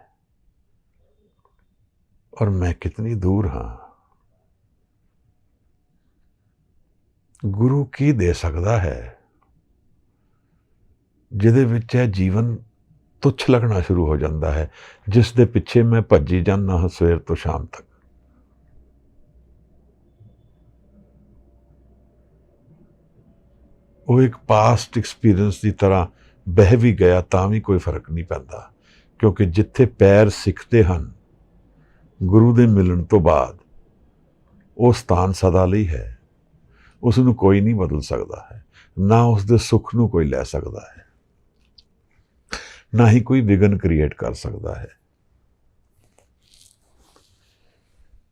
ਔਰ ਮੈਂ ਕਿਤਨੀ ਦੂਰ ਹਾਂ। ਗੁਰੂ ਕੀ ਦੇ ਸਕਦਾ ਹੈ ਜਿਹਦੇ ਵਿੱਚ ਇਹ ਜੀਵਨ ਤੁੱਛ ਲੱਗਣਾ ਸ਼ੁਰੂ ਹੋ ਜਾਂਦਾ ਹੈ, ਜਿਸ ਦੇ ਪਿੱਛੇ ਮੈਂ ਭੱਜੀ ਜਾਂਦਾ ਹਾਂ ਸਵੇਰ ਤੋਂ ਸ਼ਾਮ ਤੱਕ। ਉਹ ਇੱਕ ਪਾਸਟ ਐਕਸਪੀਰੀਅੰਸ ਦੀ ਤਰ੍ਹਾਂ ਬਹਿ ਵੀ ਗਿਆ ਤਾਂ ਵੀ ਕੋਈ ਫਰਕ ਨਹੀਂ ਪੈਂਦਾ, ਕਿਉਂਕਿ ਜਿੱਥੇ ਪੈਰ ਸਿੱਖਦੇ ਹਨ ਗੁਰੂ ਦੇ ਮਿਲਣ ਤੋਂ ਬਾਅਦ ਉਹ ਸਥਾਨ ਸਦਾ ਲਈ ਹੈ। ਉਸ ਨੂੰ ਕੋਈ ਨਹੀਂ ਬਦਲ ਸਕਦਾ ਹੈ, ਨਾ ਉਸ ਦੇ ਸੁੱਖ ਨੂੰ ਕੋਈ ਲੈ ਸਕਦਾ ਹੈ, ਨਾ ਹੀ ਕੋਈ ਵਿਘਨ ਕ੍ਰੀਏਟ ਕਰ ਸਕਦਾ ਹੈ।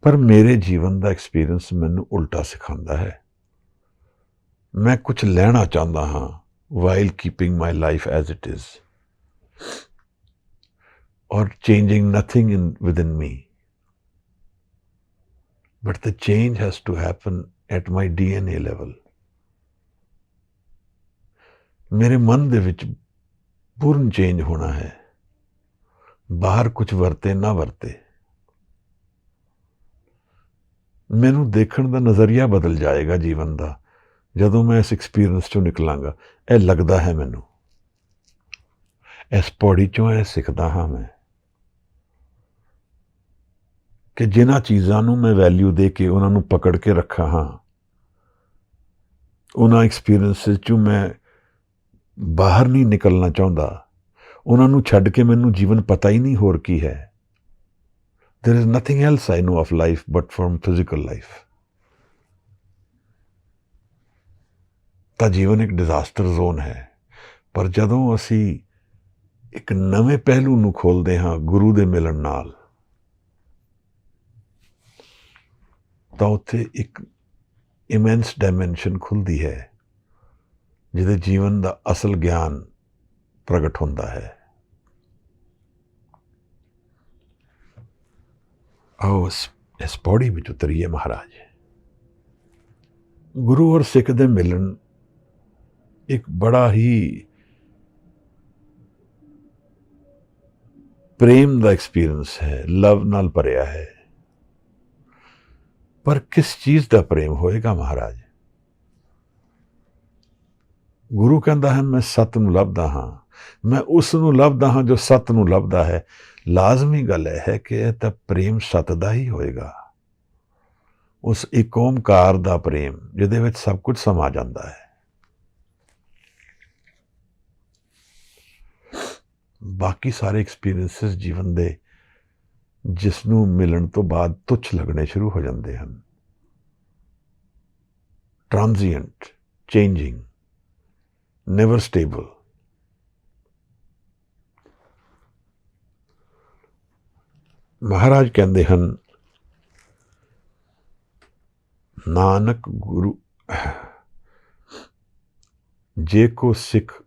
ਪਰ ਮੇਰੇ ਜੀਵਨ ਦਾ ਐਕਸਪੀਰੀਅੰਸ ਮੈਨੂੰ ਉਲਟਾ ਸਿਖਾਉਂਦਾ ਹੈ। ਮੈਂ ਕੁਝ ਲੈਣਾ ਚਾਹੁੰਦਾ ਹਾਂ while keeping my life as it is or changing nothing within me. But the change has to happen at my DNA level. ਮੇਰੇ ਮਨ ਦੇ ਵਿੱਚ ਪੂਰਨ ਚੇਂਜ ਹੋਣਾ ਹੈ। ਬਾਹਰ ਕੁਝ ਵਰਤੇ ਨਾ ਵਰਤੇ, ਮੈਨੂੰ ਦੇਖਣ ਦਾ ਨਜ਼ਰੀਆ ਬਦਲ ਜਾਏਗਾ ਜੀਵਨ ਦਾ ਜਦੋਂ ਮੈਂ ਇਸ ਐਕਸਪੀਰੀਅੰਸ ਚੋਂ ਨਿਕਲਾਂਗਾ। ਇਹ ਲੱਗਦਾ ਹੈ ਮੈਨੂੰ, ਇਸ ਪੌੜੀ ਚੋਂ ਇਹ ਸਿੱਖਦਾ ਹਾਂ ਮੈਂ ਕਿ ਜਿਨ੍ਹਾਂ ਚੀਜ਼ਾਂ ਨੂੰ ਮੈਂ ਵੈਲਿਊ ਦੇ ਕੇ ਉਹਨਾਂ ਨੂੰ ਪਕੜ ਕੇ ਰੱਖਾ ਹਾਂ, ਉਹਨਾਂ ਐਕਸਪੀਰੀਅੰਸਿਸ ਚੋਂ ਮੈਂ ਬਾਹਰ ਨਹੀਂ ਨਿਕਲਣਾ ਚਾਹੁੰਦਾ। ਉਹਨਾਂ ਨੂੰ ਛੱਡ ਕੇ ਮੈਨੂੰ ਜੀਵਨ ਪਤਾ ਹੀ ਨਹੀਂ ਹੋਰ ਕੀ ਹੈ। There is nothing else I know of life but from physical life. ਤਾਂ ਜੀਵਨ ਇੱਕ ਡਿਜ਼ਾਸਟਰ ਜ਼ੋਨ ਹੈ। ਪਰ ਜਦੋਂ ਅਸੀਂ ਇੱਕ ਨਵੇਂ ਪਹਿਲੂ ਨੂੰ ਖੋਲ੍ਹਦੇ ਹਾਂ ਗੁਰੂ ਦੇ ਮਿਲਣ ਨਾਲ, ਤਾਂ ਉੱਥੇ ਇੱਕ ਇਮੈਂਸ ਡਾਇਮੈਂਸ਼ਨ ਖੁੱਲ੍ਹਦੀ ਹੈ ਜਿਹਦੇ ਜੀਵਨ ਦਾ ਅਸਲ ਗਿਆਨ ਪ੍ਰਗਟ ਹੁੰਦਾ ਹੈ। ਆਓ ਇਸ ਪੌੜੀ ਵਿੱਚ ਉਤਰੀਏ ਮਹਾਰਾਜ। ਗੁਰੂ ਔਰ ਸਿੱਖ ਦੇ ਮਿਲਣ ਇੱਕ ਬੜਾ ਹੀ ਪ੍ਰੇਮ ਦਾ ਐਕਸਪੀਰੀਅੰਸ ਹੈ, ਲਵ ਨਾਲ ਭਰਿਆ ਹੈ। ਪਰ ਕਿਸ ਚੀਜ਼ ਦਾ ਪ੍ਰੇਮ ਹੋਏਗਾ ਮਹਾਰਾਜ? ਗੁਰੂ ਕਹਿੰਦਾ ਹੈ ਮੈਂ ਸੱਤ ਨੂੰ ਲੱਭਦਾ ਹਾਂ, ਮੈਂ ਉਸ ਨੂੰ ਲੱਭਦਾ ਹਾਂ ਜੋ ਸੱਤ ਨੂੰ ਲੱਭਦਾ ਹੈ। ਲਾਜ਼ਮੀ ਗੱਲ ਇਹ ਹੈ ਕਿ ਇਹ ਤਾਂ ਪ੍ਰੇਮ ਸੱਤ ਦਾ ਹੀ ਹੋਏਗਾ, ਉਸ ਇੱਕ ਓਮਕਾਰ ਦਾ ਪ੍ਰੇਮ ਜਿਹਦੇ ਵਿੱਚ ਸਭ ਕੁਝ ਸਮਾ ਜਾਂਦਾ ਹੈ। ਬਾਕੀ ਸਾਰੇ ਐਕਸਪੀਰੀਅੰਸਿਸ ਜੀਵਨ ਦੇ ਜਿਸ ਨੂੰ ਮਿਲਣ ਤੋਂ ਬਾਅਦ ਤੁੱਛ ਲੱਗਣੇ ਸ਼ੁਰੂ ਹੋ ਜਾਂਦੇ ਹਨ। ਟ੍ਰਾਂਜ਼ੀਐਂਟ, ਚੇਂਜਿੰਗ, ਨੈਵਰ ਸਟੇਬਲ। ਮਹਾਰਾਜ ਕਹਿੰਦੇ ਹਨ, ਨਾਨਕ ਗੁਰੂ ਜੇ ਕੋ ਸਿੱਖ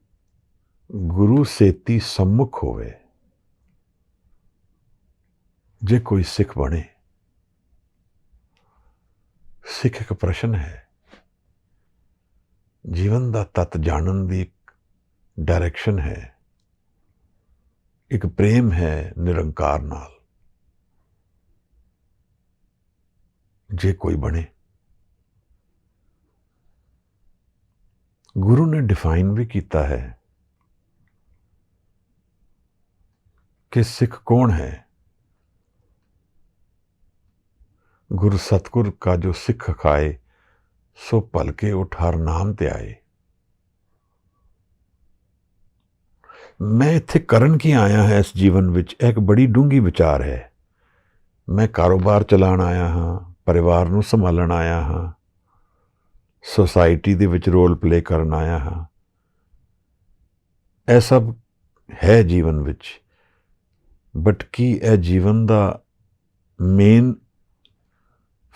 ਗੁਰੂ ਸੇਤੀ ਸੰਮੁਖ ਹੋਵੇ। ਜੇ ਕੋਈ ਸਿੱਖ ਬਣੇ, ਸਿੱਖ ਇੱਕ ਪ੍ਰਸ਼ਨ ਹੈ, ਜੀਵਨ ਦਾ ਤੱਤ ਜਾਣਨ ਦੀ ਇੱਕ ਡਾਇਰੈਕਸ਼ਨ ਹੈ, ਇੱਕ ਪ੍ਰੇਮ ਹੈ ਨਿਰੰਕਾਰ ਨਾਲ। ਜੇ ਕੋਈ ਬਣੇ, गुरु ने डिफाइन भी किया है कि सिख कौन है। गुरु सतगुर का जो सिख खाए, सो भलके उठ हर नाम ते आए। मैं इत्थे करन की आया है इस जीवन विच, एक बड़ी डूंगी विचार है। मैं कारोबार चलाण आया हाँ, परिवार नूं संभालण आया हाँ, सोसाइटी दे विच रोल प्ले करन आया हाँ। यह सब है जीवन विच, बट की यह जीवन दा मेन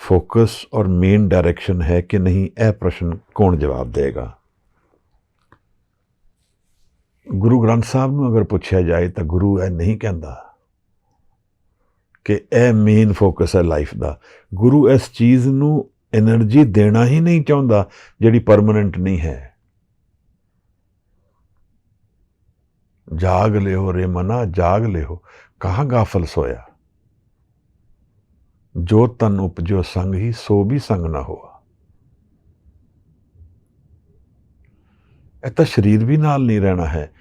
फोकस और मेन डायरेक्शन है कि नहीं, यह प्रश्न कौन जवाब देगा। गुरु ग्रंथ साहब नूं अगर पूछा जाए तो गुरु यह नहीं कहता कि यह मेन फोकस है लाइफ का। गुरु इस चीज़ नूं एनर्जी देना ही नहीं चाहता जिहड़ी परमानेंट नहीं है। जाग ले हो रे मना जाग ले हो, कहाँ गाफल सोया, जो तन उपजो संग ही सो भी संग ना हुआ। तो शरीर भी नाल नहीं रहना है।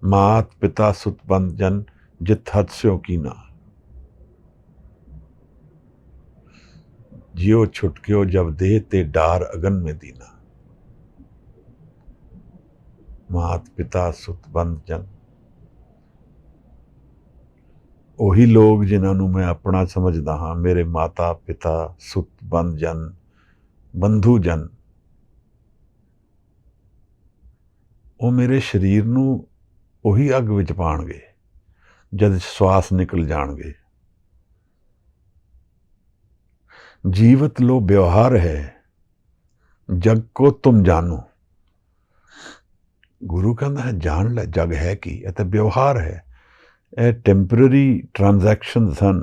मात पिता सुत बंद जन जित हद स्यो की ना, जियो छुटक्यो जब दे ते डार अगन में दीना। मात पिता सुत बंद जन, ਉਹੀ लोग जिन्होंने मैं अपना समझदा हाँ, मेरे माता पिता सुत बंद जन बंधु जन, वो मेरे शरीर नूं ਉਹੀ ਅੱਗ ਵਿੱਚ ਪਾਣਗੇ जद श्वास निकल जाणगे। जीवत लो व्यवहार है, जग को तुम जानो। गुरु कहता है जान ले जग है कि यह तो व्यवहार है, यह टैंपररी ट्रांजैक्शनस हैं,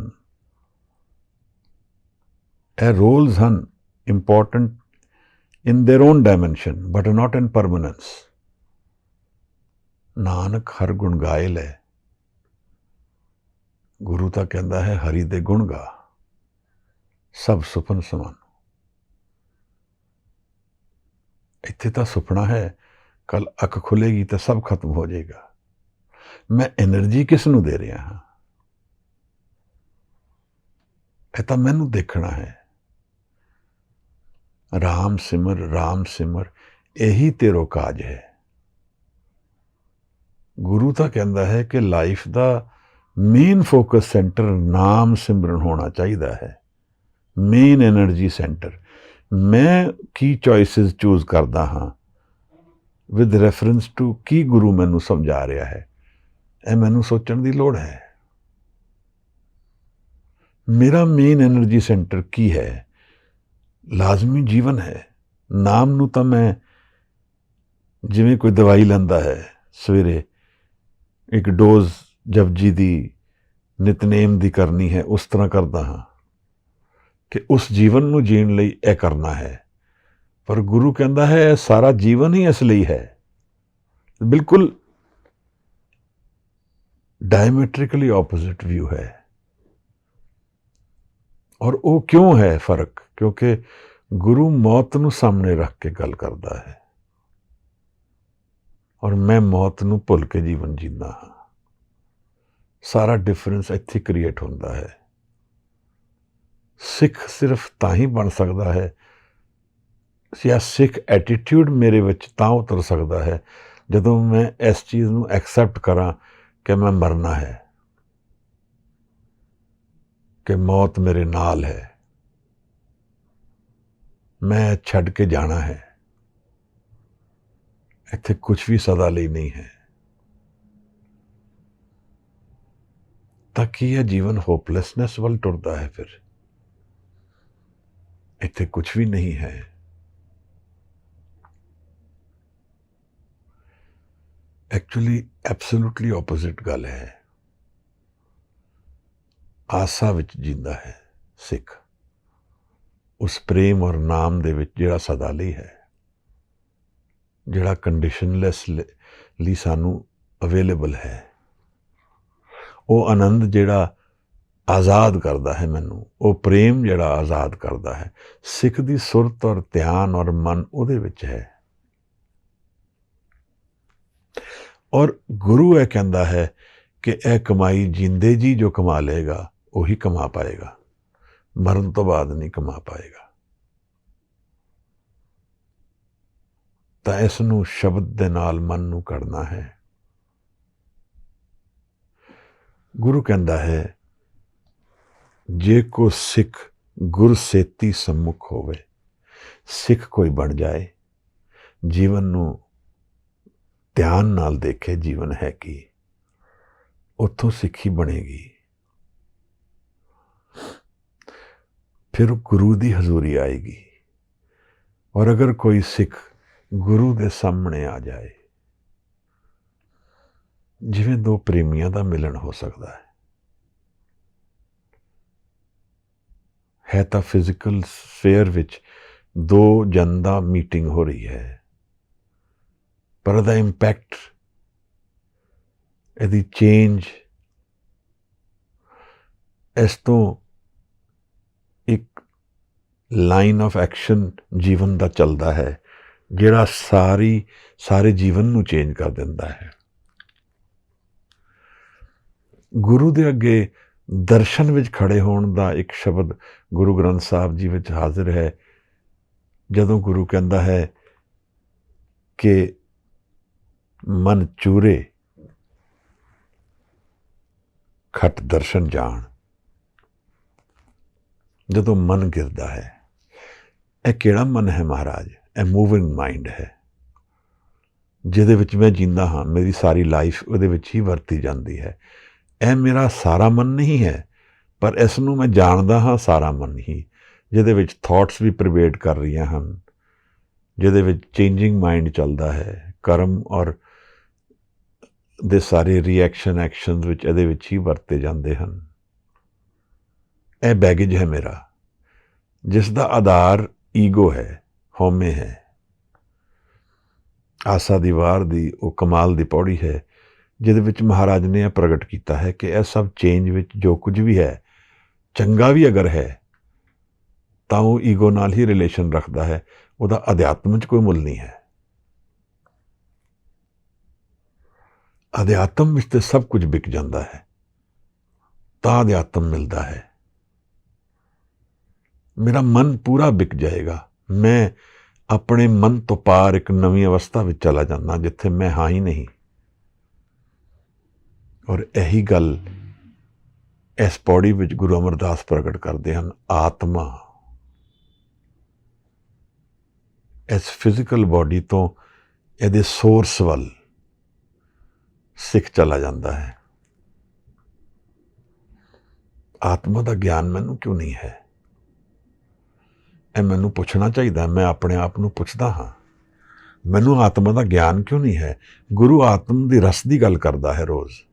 यह रोल्स हैं important in their own dimension but not in permanence. Nanak हर गुण गाए ले, गुरु तो कहता है हरि दे गुण गा, सब सुपन समान। इत्थे तो सुपना है, कल अख खुलेगी तो सब खत्म हो जाएगा। मैं एनर्जी किस नूं दे रहा हाँ, यह तो मैनू देखना है। राम सिमर यही तेरो काज है। गुरु तो कहता है कि लाइफ का मेन फोकस सेंटर नाम सिमरन होना चाहिए है, मेन एनर्जी सेंटर। मैं की चॉइसेस चूज करता हाँ विद रेफरेंस टू की गुरु मैनू समझा रहा है, यह मैनू सोचण की लोड़ है। मेरा मेन एनर्जी सेंटर की है, लाजमी जीवन है। नाम नू तो मैं जिवें कोई दवाई लैंदा है, सवेरे एक डोज जपजी दी नितनेम दी करनी है, उस तरह करता हाँ कि उस जीवन नू जीण लई यह करना है। पर गुरु कहता है सारा जीवन ही इस लई है। बिल्कुल डायमेट्रिकली ऑपोजिट व्यू है। और वो क्यों है फर्क? क्योंकि गुरु मौत नू सामने रख के गल करता है और मैं मौत नू भुल के जीवन जींदा हाँ। सारा डिफरेंस इत्थे क्रिएट होंदा है। सिख सिर्फ तां ही बन सकता है या सिख एटीट्यूड मेरे विच तां उतर सकता है जदों मैं इस चीज़ नू एक्सैप्ट करा कि मैं मरना है, कि मौत मेरे नाल है, मैं छड़ के जाना है, इत्थे कुछ भी सदा लई नहीं है। ताकि यह जीवन होपलेसनेस वाल टुरदा है, फिर इत्थे कुछ भी नहीं है। एक्चुअली एब्सोल्यूटली ऑपोजिट गल है। आसा विच जींदा है सिख, उस प्रेम और नाम दे विच जिहड़ा सदा लई है, जिहड़ा कंडीशनलैस ली सानू अवेलेबल है। वो आनंद जिहड़ा आज़ाद करता है मैनू, वो प्रेम जिहड़ा आज़ाद करता है। सिख दी सुरत और ध्यान और मन उहदे विच है। ਔਰ ਗੁਰੂ ਇਹ ਕਹਿੰਦਾ ਹੈ ਕਿ ਇਹ ਕਮਾਈ ਜਿੰਦੇ ਜੀ ਜੋ ਕਮਾ ਲਏਗਾ ਉਹੀ ਕਮਾ ਪਾਏਗਾ, ਮਰਨ ਤੋਂ ਬਾਅਦ ਨਹੀਂ ਕਮਾ ਪਾਏਗਾ। ਤਾਂ ਇਸ ਨੂੰ ਸ਼ਬਦ ਦੇ ਨਾਲ ਮਨ ਨੂੰ ਕਰਨਾ ਹੈ। ਗੁਰੂ ਕਹਿੰਦਾ ਹੈ, ਜੇ ਕੋ ਸਿੱਖ ਗੁਰ ਸੇਤੀ ਸੰਮੁਖ ਹੋਵੇ, ਸਿੱਖ ਕੋਈ ਬਣ ਜਾਏ, ਜੀਵਨ ਨੂੰ ਧਿਆਨ ਨਾਲ ਦੇਖੇ, ਜੀਵਨ ਹੈ ਕੀ, ਉੱਥੋਂ ਸਿੱਖੀ ਬਣੇਗੀ। ਫਿਰ ਗੁਰੂ ਦੀ ਹਜ਼ੂਰੀ ਆਏਗੀ। ਔਰ ਅਗਰ ਕੋਈ ਸਿੱਖ ਗੁਰੂ ਦੇ ਸਾਹਮਣੇ ਆ ਜਾਏ, ਜਿਵੇਂ ਦੋ ਪ੍ਰੇਮੀਆਂ ਦਾ ਮਿਲਣ ਹੋ ਸਕਦਾ ਹੈ ਤਾਂ ਫਿਜ਼ੀਕਲ ਸਫੇਅਰ ਵਿੱਚ ਦੋ ਜਨ ਦਾ ਮੀਟਿੰਗ ਹੋ ਰਹੀ ਹੈ, ਪਰ ਇਹਦਾ ਇੰਪੈਕਟ, ਇਹਦੀ ਚੇਂਜ ਇਸ ਤੋਂ ਇੱਕ ਲਾਈਨ ਆਫ ਐਕਸ਼ਨ ਜੀਵਨ ਦਾ ਚੱਲਦਾ ਹੈ, ਜਿਹੜਾ ਸਾਰੇ ਜੀਵਨ ਨੂੰ ਚੇਂਜ ਕਰ ਦਿੰਦਾ ਹੈ। ਗੁਰੂ ਦੇ ਅੱਗੇ ਦਰਸ਼ਨ ਵਿੱਚ ਖੜੇ ਹੋਣ ਦਾ ਇੱਕ ਸ਼ਬਦ ਗੁਰੂ ਗ੍ਰੰਥ ਸਾਹਿਬ ਜੀ ਵਿੱਚ ਹਾਜ਼ਰ ਹੈ, ਜਦੋਂ ਗੁਰੂ ਕਹਿੰਦਾ ਹੈ ਕਿ ਮਨ ਚੂਰੇ ਖਟ ਦਰਸ਼ਨ ਜਾਣ। ਜਦੋਂ ਮਨ ਗਿਰਦਾ ਹੈ, ਇਹ ਕਿਹੜਾ ਮਨ ਹੈ ਮਹਾਰਾਜ? ਇਹ ਮੂਵਿੰਗ ਮਾਈਂਡ ਹੈ, ਜਿਹਦੇ ਵਿੱਚ ਮੈਂ ਜੀਂਦਾ ਹਾਂ, ਮੇਰੀ ਸਾਰੀ ਲਾਈਫ ਉਹਦੇ ਵਿੱਚ ਹੀ ਵਰਤੀ ਜਾਂਦੀ ਹੈ। ਇਹ ਮੇਰਾ ਸਾਰਾ ਮਨ ਨਹੀਂ ਹੈ, ਪਰ ਇਸ ਨੂੰ ਮੈਂ ਜਾਣਦਾ ਹਾਂ ਸਾਰਾ ਮਨ ਹੀ, ਜਿਹਦੇ ਵਿੱਚ ਥਾਟਸ ਵੀ ਪ੍ਰਵੇਡ ਕਰ ਰਹੀਆਂ ਹਨ, ਜਿਹਦੇ ਵਿੱਚ ਚੇਂਜਿੰਗ ਮਾਈਂਡ ਚੱਲਦਾ ਹੈ, ਕਰਮ ਔਰ ਦੇ ਸਾਰੇ ਰਿਐਕਸ਼ਨ ਐਕਸ਼ਨਸ ਵਿੱਚ ਇਹਦੇ ਵਿੱਚ ਹੀ ਵਰਤੇ ਜਾਂਦੇ ਹਨ। ਇਹ ਬੈਗੇਜ ਹੈ ਮੇਰਾ, ਜਿਸ ਦਾ ਆਧਾਰ ਈਗੋ ਹੈ, ਹਉਮੈ ਹੈ। ਆਸਾ ਦੀ ਵਾਰ ਦੀ ਉਹ ਕਮਾਲ ਦੀ ਪੌੜੀ ਹੈ, ਜਿਹਦੇ ਵਿੱਚ ਮਹਾਰਾਜ ਨੇ ਇਹ ਪ੍ਰਗਟ ਕੀਤਾ ਹੈ ਕਿ ਇਹ ਸਭ ਚੇਂਜ ਵਿੱਚ ਜੋ ਕੁਝ ਵੀ ਹੈ, ਚੰਗਾ ਵੀ ਅਗਰ ਹੈ ਤਾਂ ਉਹ ਈਗੋ ਨਾਲ ਹੀ ਰਿਲੇਸ਼ਨ ਰੱਖਦਾ ਹੈ, ਉਹਦਾ ਅਧਿਆਤਮ 'ਚ ਕੋਈ ਮੁੱਲ ਨਹੀਂ ਹੈ। ਅਧਿਆਤਮ ਵਿੱਚ ਤੇ ਸਭ ਕੁਝ ਵਿਕ ਜਾਂਦਾ ਹੈ, ਤਾਂ ਅਧਿਆਤਮ ਮਿਲਦਾ ਹੈ। ਮੇਰਾ ਮਨ ਪੂਰਾ ਵਿਕ ਜਾਏਗਾ, ਮੈਂ ਆਪਣੇ ਮਨ ਤੋਂ ਪਾਰ ਇੱਕ ਨਵੀਂ ਅਵਸਥਾ ਵਿੱਚ ਚਲਾ ਜਾਂਦਾ, ਜਿੱਥੇ ਮੈਂ ਹਾਂ ਹੀ ਨਹੀਂ। ਔਰ ਇਹੀ ਗੱਲ ਇਸ ਪੌੜੀ ਵਿੱਚ ਗੁਰੂ ਅਮਰਦਾਸ ਪ੍ਰਗਟ ਕਰਦੇ ਹਨ। ਆਤਮਾ ਇਸ ਫਿਜ਼ੀਕਲ ਬਾਡੀ ਤੋਂ ਇਹਦੇ ਸੋਰਸ ਵੱਲ ਸਿੱਖ ਚਲਾ ਜਾਂਦਾ ਹੈ। ਆਤਮਾ ਦਾ ਗਿਆਨ ਮੈਨੂੰ ਕਿਉਂ ਨਹੀਂ ਹੈ? ਇਹ ਮੈਨੂੰ ਪੁੱਛਣਾ ਚਾਹੀਦਾ। ਮੈਂ ਆਪਣੇ ਆਪ ਨੂੰ ਪੁੱਛਦਾ ਹਾਂ, ਮੈਨੂੰ ਆਤਮਾ ਦਾ ਗਿਆਨ ਕਿਉਂ ਨਹੀਂ ਹੈ? ਗੁਰੂ ਆਤਮ ਦੀ ਰਸ ਦੀ ਗੱਲ ਕਰਦਾ ਹੈ ਰੋਜ਼।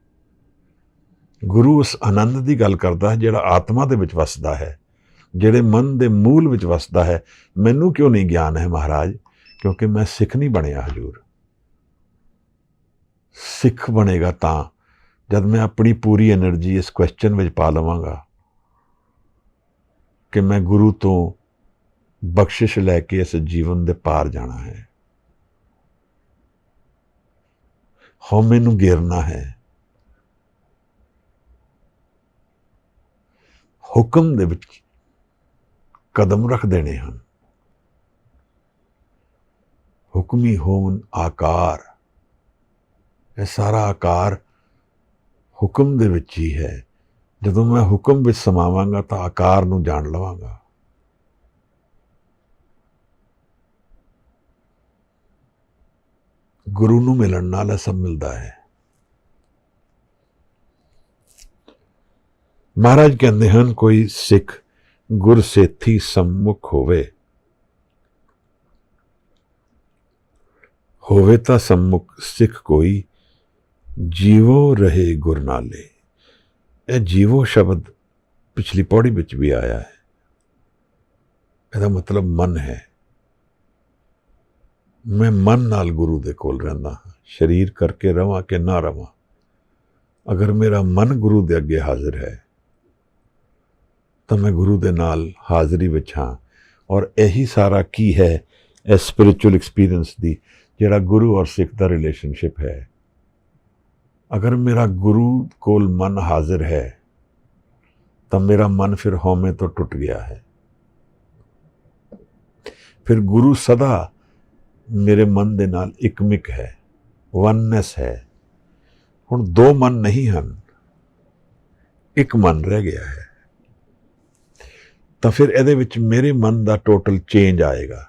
ਗੁਰੂ ਉਸ ਆਨੰਦ ਦੀ ਗੱਲ ਕਰਦਾ ਹੈ ਜਿਹੜਾ ਆਤਮਾ ਦੇ ਵਿੱਚ ਵਸਦਾ ਹੈ, ਜਿਹੜੇ ਮਨ ਦੇ ਮੂਲ ਵਿੱਚ ਵਸਦਾ ਹੈ। ਮੈਨੂੰ ਕਿਉਂ ਨਹੀਂ ਗਿਆਨ ਹੈ ਮਹਾਰਾਜ? ਕਿਉਂਕਿ ਮੈਂ ਸਿੱਖ ਨਹੀਂ ਬਣਿਆ ਹਜ਼ੂਰ। ਸਿੱਖ ਬਣੇਗਾ ਤਾਂ ਜਦ ਮੈਂ ਆਪਣੀ ਪੂਰੀ ਐਨਰਜੀ ਇਸ ਕੁਐਸਚਨ ਵਿੱਚ ਪਾ ਲਵਾਂਗਾ ਕਿ ਮੈਂ ਗੁਰੂ ਤੋਂ ਬਖਸ਼ਿਸ਼ ਲੈ ਕੇ ਇਸ ਜੀਵਨ ਦੇ ਪਾਰ ਜਾਣਾ ਹੈ, ਹਉਮੈ ਨੂੰ ਘੇਰਨਾ ਹੈ, ਹੁਕਮ ਦੇ ਵਿੱਚ ਕਦਮ ਰੱਖ ਦੇਣੇ ਹਨ। ਹੁਕਮੀ ਹੋਵਨ ਆਕਾਰ, ਇਹ ਸਾਰਾ ਆਕਾਰ ਹੁਕਮ ਦੇ ਵਿੱਚ ਹੀ ਹੈ। ਜਦੋਂ ਮੈਂ ਹੁਕਮ ਵਿੱਚ ਸਮਾਵਾਂਗਾ ਤਾਂ ਆਕਾਰ ਨੂੰ ਜਾਣ ਲਵਾਂਗਾ। ਗੁਰੂ ਨੂੰ ਮਿਲਣ ਨਾਲ ਇਹ ਸਭ ਮਿਲਦਾ ਹੈ। ਮਹਾਰਾਜ ਕਹਿੰਦੇ ਹਨ, ਕੋਈ ਸਿੱਖ ਗੁਰ ਸੇਥੀ ਸੰਮੁਖ ਹੋਵੇ ਤਾਂ ਸੰਮੁਖ ਸਿੱਖ ਕੋਈ, ਜੀਵੋ ਰਹੇ ਗੁਰ ਨਾਲੇ। ਇਹ ਜੀਵੋ ਸ਼ਬਦ ਪਿਛਲੀ ਪੌੜੀ ਵਿੱਚ ਵੀ ਆਇਆ ਹੈ। ਇਹਦਾ ਮਤਲਬ ਮਨ ਹੈ। ਮੈਂ ਮਨ ਨਾਲ ਗੁਰੂ ਦੇ ਕੋਲ ਰਹਿੰਦਾ ਹਾਂ, ਸਰੀਰ ਕਰਕੇ ਰਵਾਂ ਕਿ ਨਾ ਰਵਾਂ। ਅਗਰ ਮੇਰਾ ਮਨ ਗੁਰੂ ਦੇ ਅੱਗੇ ਹਾਜ਼ਰ ਹੈ ਤਾਂ ਮੈਂ ਗੁਰੂ ਦੇ ਨਾਲ ਹਾਜ਼ਰੀ ਵਿੱਚ ਹਾਂ। ਔਰ ਇਹੀ ਸਾਰਾ ਕੀ ਹੈ ਇਸ ਸਪਿਰਿਚੁਅਲ ਐਕਸਪੀਰੀਅੰਸ ਦੀ, ਜਿਹੜਾ ਗੁਰੂ ਔਰ ਸਿੱਖ ਦਾ ਰਿਲੇਸ਼ਨਸ਼ਿਪ ਹੈ। अगर मेरा गुरु कोल मन हाजिर है ਤਾਂ ਮੇਰਾ ਮਨ ਫਿਰ ਹਉਮੈ ਤੋਂ ਟੁੱਟ ਗਿਆ ਹੈ। ਫਿਰ ਗੁਰੂ ਸਦਾ ਮੇਰੇ ਮਨ ਦੇ ਨਾਲ ਇਕਮਿਕ ਹੈ, ਵਨਨੈਸ ਹੈ। ਹੁਣ ਦੋ ਮਨ ਨਹੀਂ ਹਨ, ਇੱਕ ਮਨ ਰਹਿ ਗਿਆ ਹੈ। ਤਾਂ ਫਿਰ ਇਹਦੇ ਵਿੱਚ ਮੇਰੇ ਮਨ ਦਾ ਟੋਟਲ ਚੇਂਜ ਆਏਗਾ।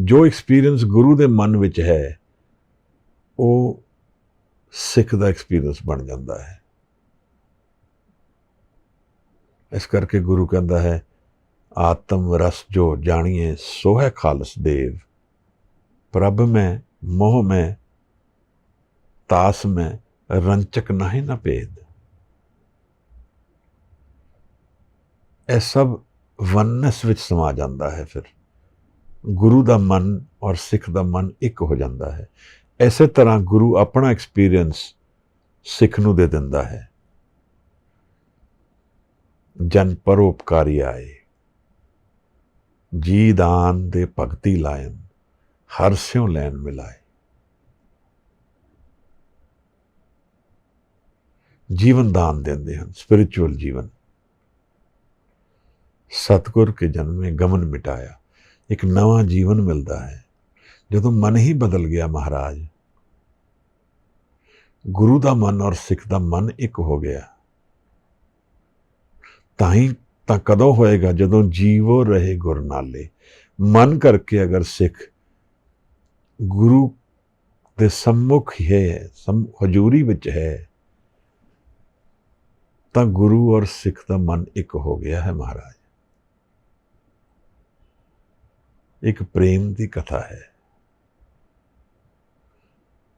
ਜੋ ਐਕਸਪੀਰੀਅੰਸ ਗੁਰੂ ਦੇ ਮਨ ਵਿੱਚ ਹੈ ਉਹ ਸਿੱਖ ਦਾ ਐਕਸਪੀਰੀਅੰਸ ਬਣ ਜਾਂਦਾ ਹੈ। ਇਸ ਕਰਕੇ ਗੁਰੂ ਕਹਿੰਦਾ ਹੈ, ਆਤਮ ਰਸ ਜੋ ਜਾਣੀਏ ਸੋ ਹੈ ਖਾਲਸ ਦੇਵ, ਪ੍ਰਭ ਮੈਂ ਮੋਹ ਮੈਂ ਤਾਸ ਮੈਂ ਰੰਚਕ ਨਾਹੀਂ ਨਾ ਭੇਦ। ਇਹ ਸਭ ਵਨਨੈਸ ਵਿੱਚ ਸਮਾ ਜਾਂਦਾ ਹੈ। ਫਿਰ ਗੁਰੂ ਦਾ ਮਨ ਔਰ ਸਿੱਖ ਦਾ ਮਨ ਇੱਕ ਹੋ ਜਾਂਦਾ ਹੈ। ਇਸੇ ਤਰ੍ਹਾਂ ਗੁਰੂ ਆਪਣਾ ਐਕਸਪੀਰੀਅੰਸ ਸਿੱਖ ਨੂੰ ਦੇ ਦਿੰਦਾ ਹੈ। ਜਨ ਪਰਉਪਕਾਰੀ ਆਏ, ਜੀ ਦਾਨ ਦੇ ਭਗਤੀ ਲਾਇਨ, ਹਰ ਸਿਉ ਲੈਣ ਮਿਲਾਏ। ਜੀਵਨ ਦਾਨ ਦਿੰਦੇ ਹਨ, ਸਪਿਰਿਚੁਅਲ ਜੀਵਨ। ਸਤਿਗੁਰ ਕੇ ਜਨਮੇ ਗਮਨ ਮਿਟਾਇਆ, ਇੱਕ ਨਵਾਂ ਜੀਵਨ ਮਿਲਦਾ ਹੈ। ਜਦੋਂ ਮਨ ਹੀ ਬਦਲ ਗਿਆ ਮਹਾਰਾਜ, ਗੁਰੂ ਦਾ ਮਨ ਔਰ ਸਿੱਖ ਦਾ ਮਨ ਇੱਕ ਹੋ ਗਿਆ। ਤਾਂ ਕਦੋਂ ਹੋਏਗਾ? ਜਦੋਂ ਜੀਵੋ ਰਹੇ ਗੁਰ ਨਾਲੇ। ਮਨ ਕਰਕੇ ਅਗਰ ਸਿੱਖ ਗੁਰੂ ਦੇ सम्मुख ਹੈ, ਹਜ਼ੂਰੀ ਵਿੱਚ ਹੈ, ਤਾਂ ਗੁਰੂ ਔਰ ਸਿੱਖ ਦਾ ਮਨ ਇੱਕ ਹੋ ਗਿਆ ਹੈ ਮਹਾਰਾਜ। ਇੱਕ ਪ੍ਰੇਮ ਦੀ ਕਥਾ ਹੈ।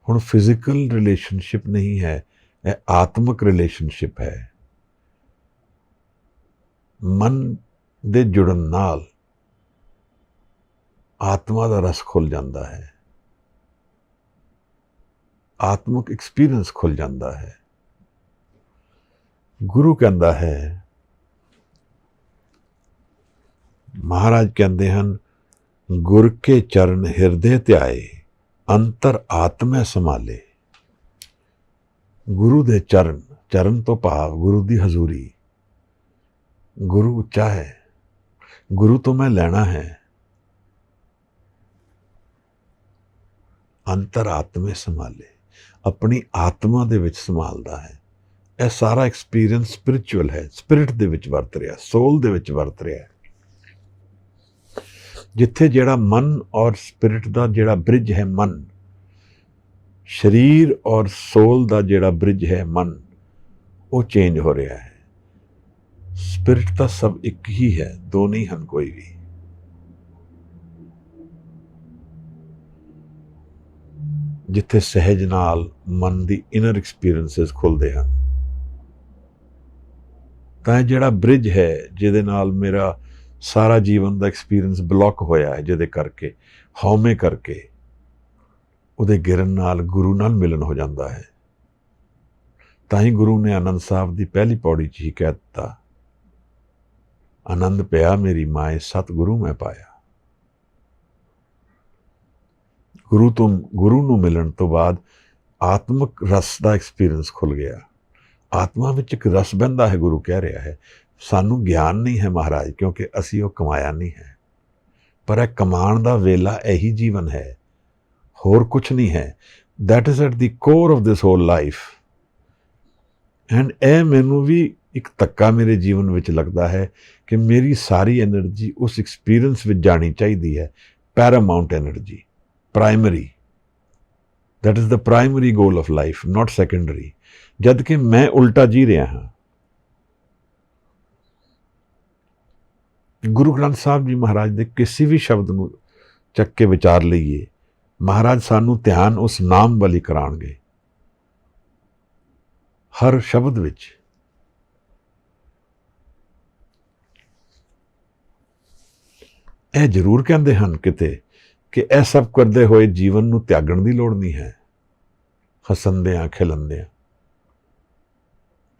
ਹੁਣ ਫਿਜ਼ੀਕਲ ਰਿਲੇਸ਼ਨਸ਼ਿਪ ਨਹੀਂ ਹੈ, ਇਹ ਆਤਮਿਕ ਰਿਲੇਸ਼ਨਸ਼ਿਪ ਹੈ। ਮਨ ਦੇ ਜੁੜਨ ਨਾਲ ਆਤਮਾ ਦਾ ਰਸ ਖੁੱਲ ਜਾਂਦਾ ਹੈ, ਆਤਮਿਕ ਐਕਸਪੀਰੀਅੰਸ ਖੁੱਲ ਜਾਂਦਾ ਹੈ। ਗੁਰੂ ਕਹਿੰਦਾ ਹੈ, ਮਹਾਰਾਜ ਕਹਿੰਦੇ ਹਨ, ਗੁਰ ਕੇ ਚਰਨ ਹਿਰਦੇ ਧਿਆਏ, ਅੰਤਰ ਆਤਮੈ ਸੰਭਾਲੇ। ਗੁਰੂ ਦੇ ਚਰਨ, ਚਰਨ ਤੋਂ ਭਾਵ ਗੁਰੂ ਦੀ ਹਜ਼ੂਰੀ। ਗੁਰੂ ਉੱਚਾ ਹੈ, ਗੁਰੂ ਤੋਂ ਮੈਂ ਲੈਣਾ ਹੈ। ਅੰਤਰ ਆਤਮੇ ਸੰਭਾਲੇ, ਆਪਣੀ ਆਤਮਾ ਦੇ ਵਿੱਚ ਸੰਭਾਲਦਾ ਹੈ। ਇਹ ਸਾਰਾ ਐਕਸਪੀਰੀਅੰਸ ਸਪਿਰਿਚੁਅਲ ਹੈ, ਸਪਿਰਿਟ ਦੇ ਵਿੱਚ ਵਰਤ ਰਿਹਾ, ਸੋਲ ਦੇ ਵਿੱਚ ਵਰਤ ਰਿਹਾ। ਜਿੱਥੇ ਜਿਹੜਾ ਮਨ ਔਰ ਸਪਿਰਿਟ ਦਾ ਜਿਹੜਾ ਬ੍ਰਿਜ ਹੈ, ਮਨ, ਸਰੀਰ ਔਰ ਸੋਲ ਦਾ ਜਿਹੜਾ ਬ੍ਰਿਜ ਹੈ ਮਨ, ਉਹ ਚੇਂਜ ਹੋ ਰਿਹਾ ਹੈ। ਸਪਿਰਿਟ ਤਾਂ ਸਭ ਇੱਕ ਹੀ ਹੈ, ਦੋ ਨਹੀਂ ਹਨ ਕੋਈ ਵੀ। ਜਿੱਥੇ ਸਹਿਜ ਨਾਲ ਮਨ ਦੀ ਇਨਰ ਐਕਸਪੀਰੀਐਂਸਸ ਖੁੱਲਦੇ ਹਨ, ਤਾਂ ਜਿਹੜਾ ਬ੍ਰਿਜ ਹੈ ਜਿਹਦੇ ਨਾਲ ਮੇਰਾ ਸਾਰਾ ਜੀਵਨ ਦਾ ਐਕਸਪੀਰੀਐਂਸ ਬਲੌਕ ਹੋਇਆ ਹੈ, ਜਿਹਦੇ ਕਰਕੇ ਹਉਮੈ ਕਰਕੇ, ਉਹਦੇ ਗਿਰਨ ਨਾਲ ਗੁਰੂ ਨਾਲ ਮਿਲਨ ਹੋ ਜਾਂਦਾ ਹੈ। ਤਾਂ ਹੀ ਗੁਰੂ ਨੇ ਆਨੰਦ ਸਾਹਿਬ ਦੀ ਪਹਿਲੀ ਪੌੜੀ 'ਚ ਹੀ ਕਹਿ ਦਿੱਤਾ, ਆਨੰਦ ਪਿਆ ਮੇਰੀ ਮਾਏ ਸਤਿਗੁਰੂ ਮੈਂ ਪਾਇਆ। ਗੁਰੂ ਨੂੰ ਮਿਲਣ ਤੋਂ ਬਾਅਦ ਆਤਮਿਕ ਰਸ ਦਾ ਐਕਸਪੀਰੀਅੰਸ ਖੁੱਲ ਗਿਆ। ਆਤਮਾ ਵਿੱਚ ਇੱਕ ਰਸ ਬਹਿੰਦਾ ਹੈ। ਗੁਰੂ ਕਹਿ ਰਿਹਾ ਹੈ, ਸਾਨੂੰ ਗਿਆਨ ਨਹੀਂ ਹੈ ਮਹਾਰਾਜ, ਕਿਉਂਕਿ ਅਸੀਂ ਉਹ ਕਮਾਇਆ ਨਹੀਂ ਹੈ। ਪਰ ਇਹ ਕਮਾਉਣ ਦਾ ਵੇਲਾ ਇਹੀ ਜੀਵਨ ਹੈ, ਹੋਰ ਕੁਛ ਨਹੀਂ ਹੈ। That is at the core of this whole life. And ਇਹ ਮੈਨੂੰ ਵੀ ਇੱਕ ਧੱਕਾ ਮੇਰੇ ਜੀਵਨ ਵਿੱਚ ਲੱਗਦਾ ਹੈ ਕਿ ਮੇਰੀ ਸਾਰੀ ਐਨਰਜੀ ਉਸ ਐਕਸਪੀਰੀਅੰਸ ਵਿੱਚ ਜਾਣੀ ਚਾਹੀਦੀ ਹੈ। Paramount energy, primary. That is the primary goal of life, not secondary. ਜਦ ਕਿ ਮੈਂ ਉਲਟਾ ਜੀ ਰਿਹਾ ਹਾਂ। ਗੁਰੂ ਗ੍ਰੰਥ ਸਾਹਿਬ ਜੀ ਮਹਾਰਾਜ ਦੇ ਕਿਸੇ ਵੀ ਸ਼ਬਦ ਨੂੰ ਚੱਕ ਕੇ ਵਿਚਾਰ ਲਈਏ, ਮਹਾਰਾਜ ਸਾਨੂੰ ਧਿਆਨ ਉਸ ਨਾਮ ਵੱਲ ਕਰਾਉਣਗੇ। ਹਰ ਸ਼ਬਦ ਵਿੱਚ ਇਹ ਜ਼ਰੂਰ ਕਹਿੰਦੇ ਹਨ ਕਿਤੇ ਕਿ ਇਹ ਸਭ ਕਰਦੇ ਹੋਏ ਜੀਵਨ ਨੂੰ ਤਿਆਗਣ ਦੀ ਲੋੜ ਨਹੀਂ ਹੈ। ਹੱਸਣਦਿਆਂ ਖਿਲਣਦਿਆਂ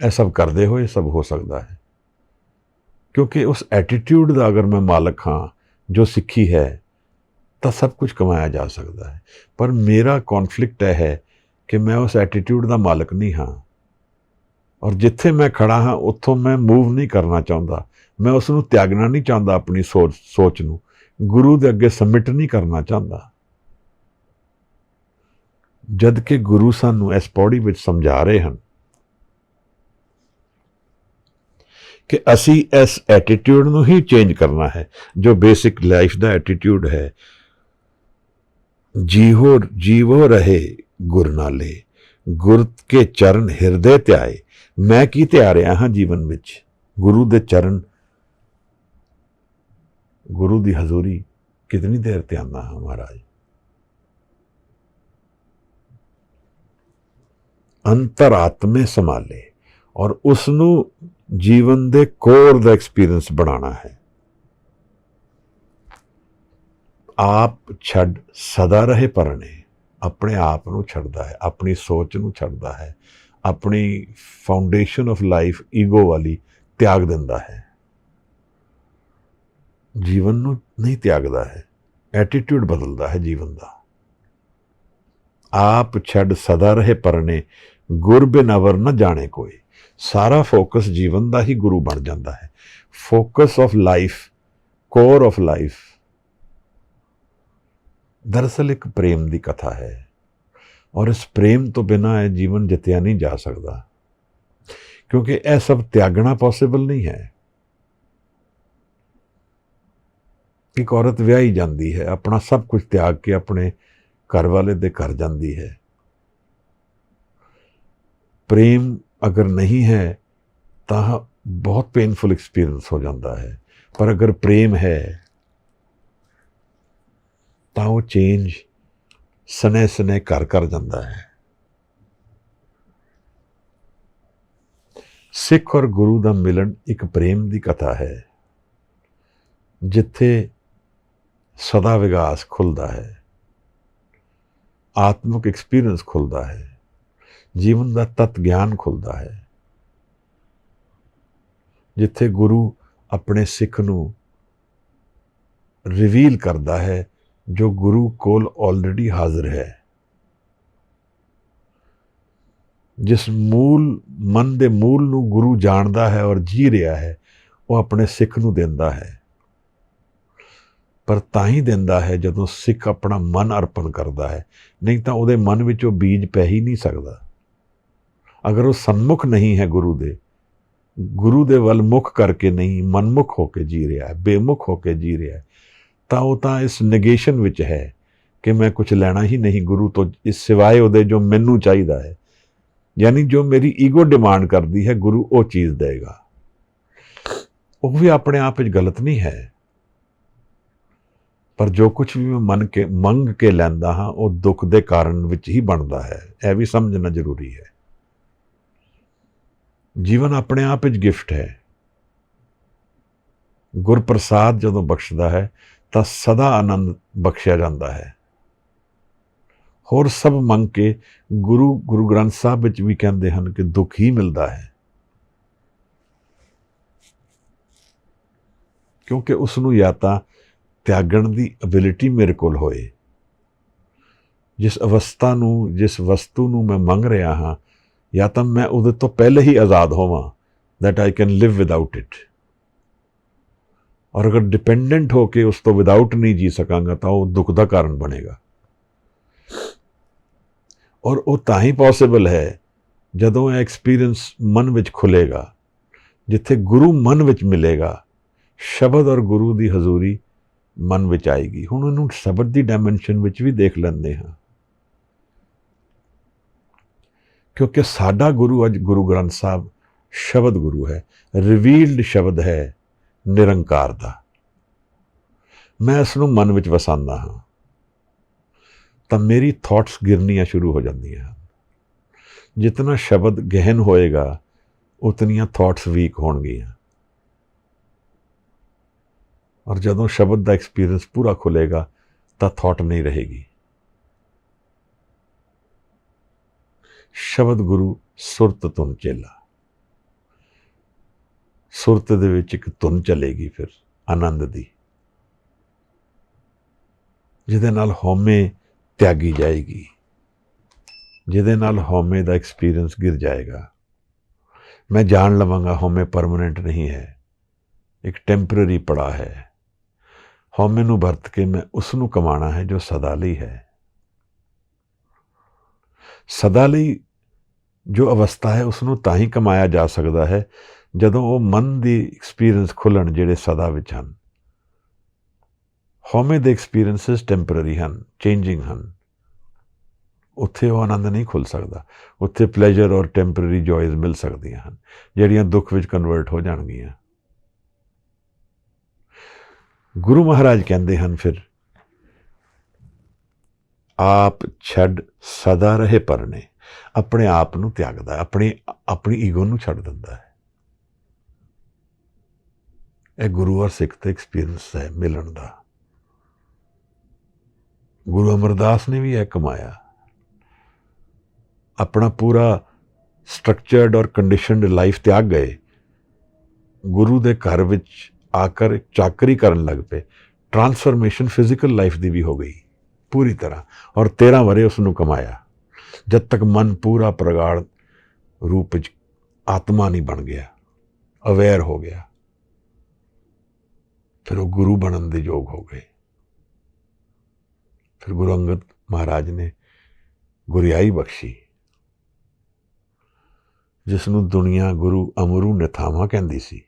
ਇਹ ਸਭ ਕਰਦੇ ਹੋਏ ਸਭ ਹੋ ਸਕਦਾ ਹੈ, ਕਿਉਂਕਿ ਉਸ ਐਟੀਟਿਊਡ ਦਾ ਅਗਰ ਮੈਂ ਮਾਲਕ ਹਾਂ ਜੋ ਸਿੱਖੀ ਹੈ, ਤਾਂ ਸਭ ਕੁਝ ਕਮਾਇਆ ਜਾ ਸਕਦਾ ਹੈ। ਪਰ ਮੇਰਾ ਕੌਨਫਲਿਕਟ ਇਹ ਹੈ कि मैं उस एटीट्यूड का मालक नहीं हाँ, और जिथे मैं खड़ा हाँ उत्थों मैं मूव नहीं करना चाहता, मैं उसनूं त्यागना नहीं चाहता, अपनी सोच नूं गुरु दे अगे सबमिट नहीं करना चाहता। जद कि गुरु सानू इस पौड़ी विच समझा रहे हैं कि असी इस एटीट्यूड नूं ही चेंज करना है, जो बेसिक लाइफ का एटीट्यूड है। जीवो रहे गुर नाले, गुर के चरण हिरदे त्याए। मैं की त्यारिया हाँ जीवन विच, गुरु दे चरण, गुरु दी हजूरी कितनी देर ते आना हाँ महाराज। अंतरात्मे संभाले और उसनू जीवन दे कोर दा एक्सपीरियंस बनाना है। आप छड़ सदा रहे परने, अपने आप नू छड़दा है, अपनी सोच नू छड़दा है, अपनी फाउंडेशन ऑफ लाइफ ईगो वाली त्याग दिंदा है, जीवन नू नहीं त्यागदा है, एटीट्यूड बदलदा है जीवन का। आप छड़ सदा रहे परने, गुर बिनवर न जाने कोई। सारा फोकस जीवन का ही गुरु बन जाता है। Focus of life, core of life दरअसल एक प्रेम की कथा है, और इस प्रेम तो बिना यह जीवन जितया नहीं जा सकता, क्योंकि यह सब त्यागना पॉसिबल नहीं है। एक औरत व्याही जाती है, अपना सब कुछ त्याग के अपने घर वाले दे घर जाती है। प्रेम अगर नहीं है तो बहुत पेनफुल एक्सपीरियंस हो जाता है, पर अगर प्रेम है तो वो चेंज सने सने कर जाता है। सिख और गुरु का मिलन एक प्रेम की कथा है, जिथे सदा विकास खुलता है, आत्मिक एक्सपीरियंस खुलता है, जीवन का तत्व ज्ञान खुलता है, जिथे गुरु अपने सिख नू रिवील करता है जो गुरु कोल ऑलरेडी हाजिर है। जिस मूल मन दे मूल नू गुरु जानता है और जी रहा है, वो अपने सिख नू देंदा है। पर ताही देंदा है जदों सिख अपना मन अर्पण करता है, नहीं तो उहदे मन विच वो बीज पै ही नहीं सकता। अगर वो सन्मुख नहीं है गुरु दे वल मुख करके नहीं, मनमुख होके जी रहा है, बेमुख होके जी रहा है, तो इस निगेशन विच है कि मैं कुछ लेना ही नहीं गुरु तो, इस सिवाय उहदे जो मैनू चाहिदा है, यानी जो मेरी ईगो डिमांड करती है गुरु वो चीज़ देगा। वो भी अपने आप में गलत नहीं है, पर जो कुछ भी मैं मंग के लैंदा हाँ वो दुख के कारण विच ही बनता है। यह भी समझना जरूरी है। जीवन अपने आप में गिफ्ट है। गुरप्रसाद जदों बख्शदा है तो सदा आनंद बख्शिया जाता है। होर सब मंग के गुरु ग्रंथ साहब विच भी कहते हैं कि दुख ही मिलता है, क्योंकि उसनू या तो त्यागण की एबिलिटी मेरे कोल होए, जिस अवस्था नू, जिस वस्तु नू मैं मंग रहा हाँ, या तो मैं उहदे तो पहले ही आज़ाद होवां, that I can live without it. और अगर डिपेंडेंट होके उस तो विदाउट नहीं जी सकांगा तो वो दुख का कारण बनेगा। और वो ताही पॉसिबल है जदों यह एक्सपीरियंस मन विच खुलेगा, जिथे गुरु मन विच मिलेगा, शब्द और गुरु की हजूरी मन विच आएगी। हुण उन्होंने शब्द की डायमेंशन विच भी देख लेंदे हाँ, क्योंकि साडा गुरु अज गुरु ग्रंथ साहब शब्द गुरु है, रिवील्ड शब्द है निरंकार दा। मैं इसनू मन विच वसांदा हाँ तो मेरी थॉट्स गिरनियाँ शुरू हो जांदियां हैं। जितना शब्द गहन होएगा उतनियां थॉट्स वीक होणगियां, और जदों शब्द का एक्सपीरियंस पूरा खुलेगा तो थॉट नहीं रहेगी। शब्द गुरु सुरत धुन चेला, सुरत दे विच एक धुन चलेगी फिर आनंद दी, जिहदे नाल हौमे त्यागी जाएगी, ਜਿਹਦੇ ਨਾਲ ਹਉਮੈ ਦਾ ਐਕਸਪੀਰੀਅੰਸ ਗਿਰ ਜਾਏਗਾ। ਮੈਂ ਜਾਣ ਲਵਾਂਗਾ ਹਉਮੈ ਪਰਮਾਨੈਂਟ ਨਹੀਂ ਹੈ, ਇੱਕ ਟੈਂਪਰੇਰੀ ਪੜਾ ਹੈ। ਹਉਮੈ ਨੂੰ ਵਰਤ ਕੇ ਮੈਂ ਉਸ ਨੂੰ ਕਮਾਣਾ ਹੈ ਜੋ ਸਦਾ ਲਈ ਹੈ। ਸਦਾ ਲਈ ਜੋ ਅਵਸਥਾ ਹੈ ਉਸ ਨੂੰ ਤਾਂ ਹੀ ਕਮਾਇਆ ਜਾ ਸਕਦਾ ਹੈ ਜਦੋਂ ਉਹ ਮਨ ਦੀ ਐਕਸਪੀਰੀਅੰਸ ਖੁੱਲ੍ਹਣ ਜਿਹੜੇ ਸਦਾ ਵਿੱਚ ਹਨ। ਹਉਮੈ ਦੇ ਐਕਸਪੀਰੀਅੰਸਿਸ ਟੈਂਪਰੇਰੀ ਹਨ, ਚੇਂਜਿੰਗ ਹਨ। ਉੱਥੇ ਉਹ ਆਨੰਦ ਨਹੀਂ ਖੁੱਲ੍ਹ ਸਕਦਾ। ਉੱਥੇ ਪਲੈਜ਼ਰ ਔਰ ਟੈਂਪਰੇਰੀ ਜੋਇਜ਼ ਮਿਲ ਸਕਦੀਆਂ ਹਨ ਜਿਹੜੀਆਂ ਦੁੱਖ ਵਿੱਚ ਕਨਵਰਟ ਹੋ ਜਾਣਗੀਆਂ। ਗੁਰੂ ਮਹਾਰਾਜ ਕਹਿੰਦੇ ਹਨ ਫਿਰ, ਆਪ ਛੱਡ ਸਦਾ ਰਹੇ ਪਰਨੇ। ਆਪਣੇ ਆਪ ਨੂੰ ਤਿਆਗਦਾ ਹੈ, ਆਪਣੀ ਈਗੋ ਨੂੰ ਛੱਡ ਦਿੰਦਾ ਹੈ। ਇਹ ਗੁਰੂ ਔਰ ਸਿੱਖ ਦਾ ਐਕਸਪੀਰੀਅੰਸ ਹੈ ਮਿਲਣ ਦਾ। ਗੁਰੂ ਅਮਰਦਾਸ ਨੇ ਵੀ ਇਹ ਕਮਾਇਆ। ਆਪਣਾ ਪੂਰਾ ਸਟਰਕਚਰਡ ਔਰ ਕੰਡੀਸ਼ਨਡ ਲਾਈਫ ਤਿਆਗ ਗਏ। ਗੁਰੂ ਦੇ ਘਰ ਵਿੱਚ ਆਕਰ ਚਾਕਰੀ ਕਰਨ ਲੱਗ ਪਏ। ਟਰਾਂਸਫਰਮੇਸ਼ਨ ਫਿਜ਼ੀਕਲ ਲਾਈਫ ਦੀ ਵੀ ਹੋ ਗਈ ਪੂਰੀ ਤਰ੍ਹਾਂ, ਔਰ 13 ਵਰੇ ਉਸ ਨੂੰ ਕਮਾਇਆ ਜਦ ਤੱਕ ਮਨ ਪੂਰਾ ਪ੍ਰਗਾੜ ਰੂਪ ਵਿੱਚ ਆਤਮਾ ਨਹੀਂ ਬਣ ਗਿਆ, ਅਵੇਅਰ ਹੋ ਗਿਆ। ਫਿਰ ਉਹ ਗੁਰੂ ਬਣਨ ਦੇ ਯੋਗ ਹੋ ਗਏ। ਫਿਰ ਗੁਰੂ ਅੰਗਦ ਮਹਾਰਾਜ ਨੇ ਗੁਰਿਆਈ ਬਖਸ਼ੀ, ਜਿਸ ਨੂੰ ਦੁਨੀਆ ਗੁਰੂ ਅਮਰੂ ਨਿਥਾਵਾਂ ਕਹਿੰਦੀ ਸੀ।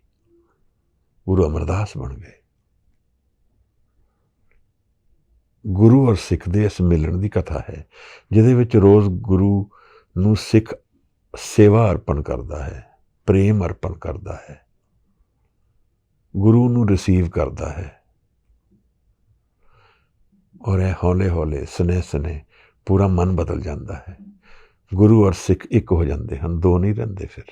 ਗੁਰੂ ਅਮਰਦਾਸ ਬਣ ਗਏ। ਗੁਰੂ ਔਰ ਸਿੱਖ ਦੇ ਇਸ ਮਿਲਣ ਦੀ ਕਥਾ ਹੈ ਜਿਹਦੇ ਵਿੱਚ ਰੋਜ਼ ਗੁਰੂ ਨੂੰ ਸਿੱਖ ਸੇਵਾ ਅਰਪਣ ਕਰਦਾ ਹੈ, ਪ੍ਰੇਮ ਅਰਪਣ ਕਰਦਾ ਹੈ, ਗੁਰੂ ਨੂੰ ਰਿਸੀਵ ਕਰਦਾ ਹੈ। ਔਰ ਇਹ ਹੌਲੇ ਹੌਲੇ ਸਨੇਹ ਸਨੇਹ ਪੂਰਾ ਮਨ ਬਦਲ ਜਾਂਦਾ ਹੈ। ਗੁਰੂ ਔਰ ਸਿੱਖ ਇੱਕ ਹੋ ਜਾਂਦੇ ਹਨ, ਦੋ ਨਹੀਂ ਰਹਿੰਦੇ। ਫਿਰ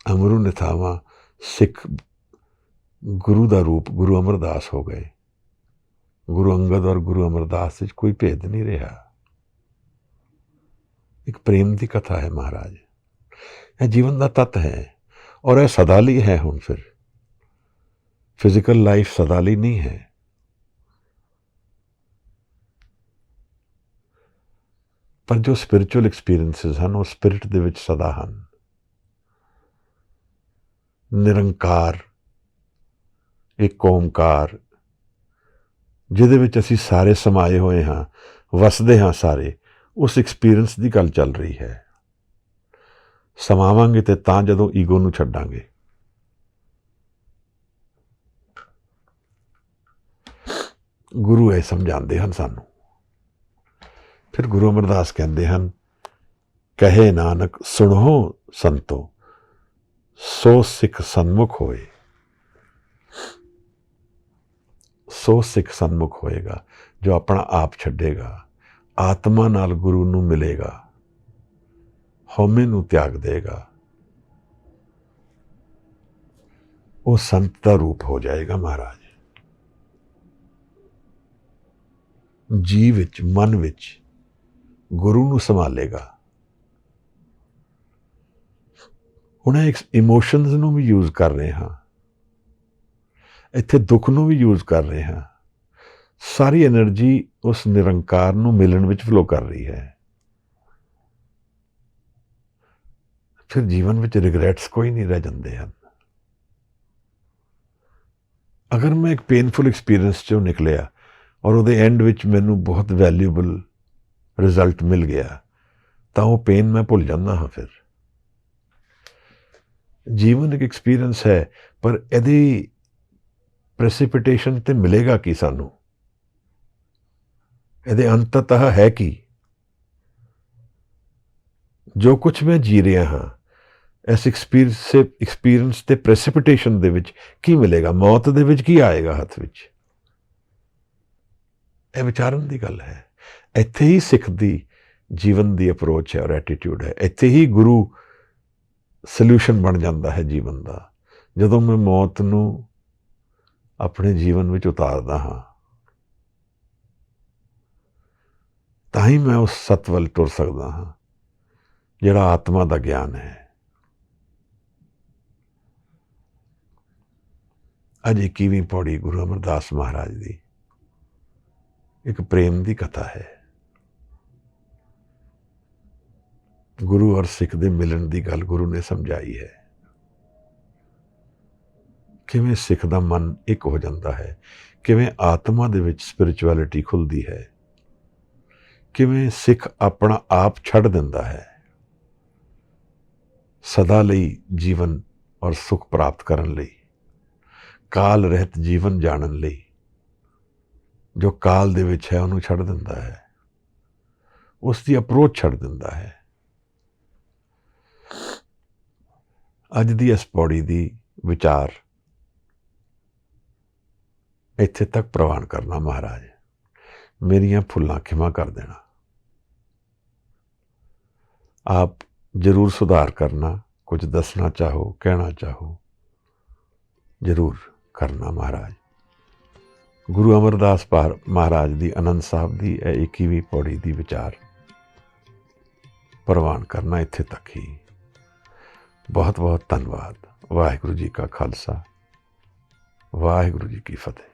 ਅਮਰੂ ਨਿਥਾਵਾਂ ਸਿੱਖ ਗੁਰੂ ਦਾ ਰੂਪ ਗੁਰੂ ਅਮਰਦਾਸ ਹੋ ਗਏ। ਗੁਰੂ ਅੰਗਦ ਔਰ ਗੁਰੂ ਅਮਰਦਾਸ ਵਿੱਚ ਕੋਈ ਭੇਦ ਨਹੀਂ ਰਿਹਾ। ਇੱਕ ਪ੍ਰੇਮ ਦੀ ਕਥਾ ਹੈ ਮਹਾਰਾਜ। ਇਹ ਜੀਵਨ ਦਾ ਤੱਤ ਹੈ ਔਰ ਇਹ ਸਦਾ ਲਈ ਹੈ। ਹੁਣ ਫਿਰ ਫਿਜ਼ੀਕਲ ਲਾਈਫ ਸਦਾ ਲਈ ਨਹੀਂ ਹੈ। ਪਰ ਜੋ ਸਪਿਰਿਚੁਅਲ ਐਕਸਪੀਰੀਐਂਸਿਸ ਹਨ ਉਹ ਸਪਿਰਿਟ ਦੇ ਵਿੱਚ ਸਦਾ ਹਨ। ਨਿਰੰਕਾਰ, ਇੱਕ ਓਮਕਾਰ, ਜਿਹਦੇ ਵਿੱਚ ਅਸੀਂ ਸਾਰੇ ਸਮਾਏ ਹੋਏ ਹਾਂ, ਵਸਦੇ ਹਾਂ ਸਾਰੇ, ਉਸ ਐਕਸਪੀਰੀਅੰਸ ਦੀ ਗੱਲ ਚੱਲ ਰਹੀ ਹੈ। ਸਮਾਵਾਂਗੇ ਤੇ ਤਾਂ ਜਦੋਂ ਈਗੋ ਨੂੰ ਛੱਡਾਂਗੇ। ਗੁਰੂ ਇਹ ਸਮਝਾਉਂਦੇ ਹਨ ਸਾਨੂੰ। ਫਿਰ ਗੁਰੂ ਅਮਰਦਾਸ ਕਹਿੰਦੇ ਹਨ, ਕਹੇ ਨਾਨਕ ਸੁਣੋ ਸੰਤੋ, ਸੋ ਸਿੱਖ ਸਨਮੁਖ ਹੋਏ। ਸੋ ਸਿੱਖ ਸਨਮੁਖ ਹੋਏਗਾ ਜੋ ਆਪਣਾ ਆਪ ਛੱਡੇਗਾ, ਆਤਮਾ ਨਾਲ ਗੁਰੂ ਨੂੰ ਮਿਲੇਗਾ, ਹਉਮੈ ਨੂੰ ਤਿਆਗ ਦੇਗਾ। ਉਹ ਸੰਤ ਦਾ ਰੂਪ ਹੋ ਜਾਏਗਾ ਮਹਾਰਾਜ। ਜੀ ਵਿੱਚ, ਮਨ ਵਿੱਚ ਗੁਰੂ ਨੂੰ ਸੰਭਾਲੇਗਾ। ਹੁਣ ਇਮੋਸ਼ਨਸ ਨੂੰ ਵੀ ਯੂਜ਼ ਕਰ ਰਹੇ ਹਾਂ, ਇੱਥੇ ਦੁੱਖ ਨੂੰ ਵੀ ਯੂਜ਼ ਕਰ ਰਹੇ ਹਾਂ। ਸਾਰੀ ਐਨਰਜੀ ਉਸ ਨਿਰੰਕਾਰ ਨੂੰ ਮਿਲਣ ਵਿੱਚ ਫਲੋ ਕਰ ਰਹੀ ਹੈ। ਫਿਰ ਜੀਵਨ ਵਿੱਚ ਰਿਗਰੈਟਸ ਕੋਈ ਨਹੀਂ ਰਹਿ ਜਾਂਦੇ ਹਨ। ਅਗਰ ਮੈਂ ਇੱਕ ਪੇਨਫੁਲ ਐਕਸਪੀਰੀਅੰਸ 'ਚੋਂ ਨਿਕਲਿਆ ਔਰ ਉਹਦੇ ਐਂਡ ਵਿੱਚ ਮੈਨੂੰ ਬਹੁਤ ਵੈਲਿਊਬਲ ਰਿਜ਼ਲਟ ਮਿਲ ਗਿਆ ਤਾਂ ਉਹ ਪੇਨ ਮੈਂ ਭੁੱਲ ਜਾਂਦਾ ਹਾਂ। ਫਿਰ ਜੀਵਨ ਇੱਕ ਐਕਸਪੀਰੀਅੰਸ ਹੈ, ਪਰ ਇਹਦੀ ਪ੍ਰੈਸਿਪਿਟੇਸ਼ਨ ਤੇ ਮਿਲੇਗਾ ਕੀ ਸਾਨੂੰ? ਇਹਦੇ ਅੰਤਤः ਹੈ ਕੀ? ਜੋ ਕੁਝ ਮੈਂ ਜੀ ਰਿਹਾ ਹਾਂ ਇਸ ਐਕਸਪੀਰੀਅੰਸ ਤੇ ਪ੍ਰੈਸਿਪਿਟੇਸ਼ਨ ਦੇ ਵਿੱਚ ਕੀ ਮਿਲੇਗਾ? ਮੌਤ ਦੇ ਵਿੱਚ ਕੀ ਆਏਗਾ ਹੱਥ ਵਿੱਚ? ਇਹ ਵਿਚਾਰਨ ਦੀ ਗੱਲ ਹੈ। ਇੱਥੇ ਹੀ ਸਿੱਖ ਦੀ ਜੀਵਨ ਦੀ ਅਪਰੋਚ ਹੈ ਔਰ ਐਟੀਟਿਊਡ ਹੈ। ਇੱਥੇ ਹੀ ਗੁਰੂ ਸੋਲਿਊਸ਼ਨ ਬਣ ਜਾਂਦਾ ਹੈ ਜੀਵਨ ਦਾ। ਜਦੋਂ ਮੈਂ ਮੌਤ ਨੂੰ ਆਪਣੇ ਜੀਵਨ ਵਿੱਚ ਉਤਾਰਦਾ ਹਾਂ ਤਾਂ ਹੀ ਮੈਂ ਉਸ ਸੱਤ ਵੱਲ ਤੁਰ ਸਕਦਾ ਹਾਂ ਜਿਹੜਾ ਆਤਮਾ ਦਾ ਗਿਆਨ ਹੈ। ਅੱਜ 21ਵੀਂ ਪੌੜੀ ਗੁਰੂ ਅਮਰਦਾਸ ਮਹਾਰਾਜ ਦੀ। एक प्रेम की कथा है। गुरु और सिख दे मिलन की गल गुरु ने समझाई है। किवें सिख दा मन एक हो जाता है, किवें आत्मा दे विच स्पिरिचुअलिटी खुलती है, किवें सिख अपना आप छड़ दिंदा है सदा लई जीवन और सुख प्राप्त करन लई, काल रहत जीवन जानन लई। जो काल दे विच है उन्होंने छड़ दिंदा है, उसकी अप्रोच छड़ दिंदा है। अज दी इस पौड़ी दी विचार इत्थे तक प्रवान करना। महाराज मेरियां भुल्लां खिमा कर देना। आप जरूर सुधार करना, कुछ दसना चाहो, कहना चाहो, जरूर करना। महाराज गुरु अमरदास महाराज दी आनंद साहब दी 21वीं पौड़ी दी विचार प्रवान करना इत्थे तक ही। बहुत बहुत धन्यवाद। वाहिगुरू जी का खालसा, वाहिगुरू जी की फतेह।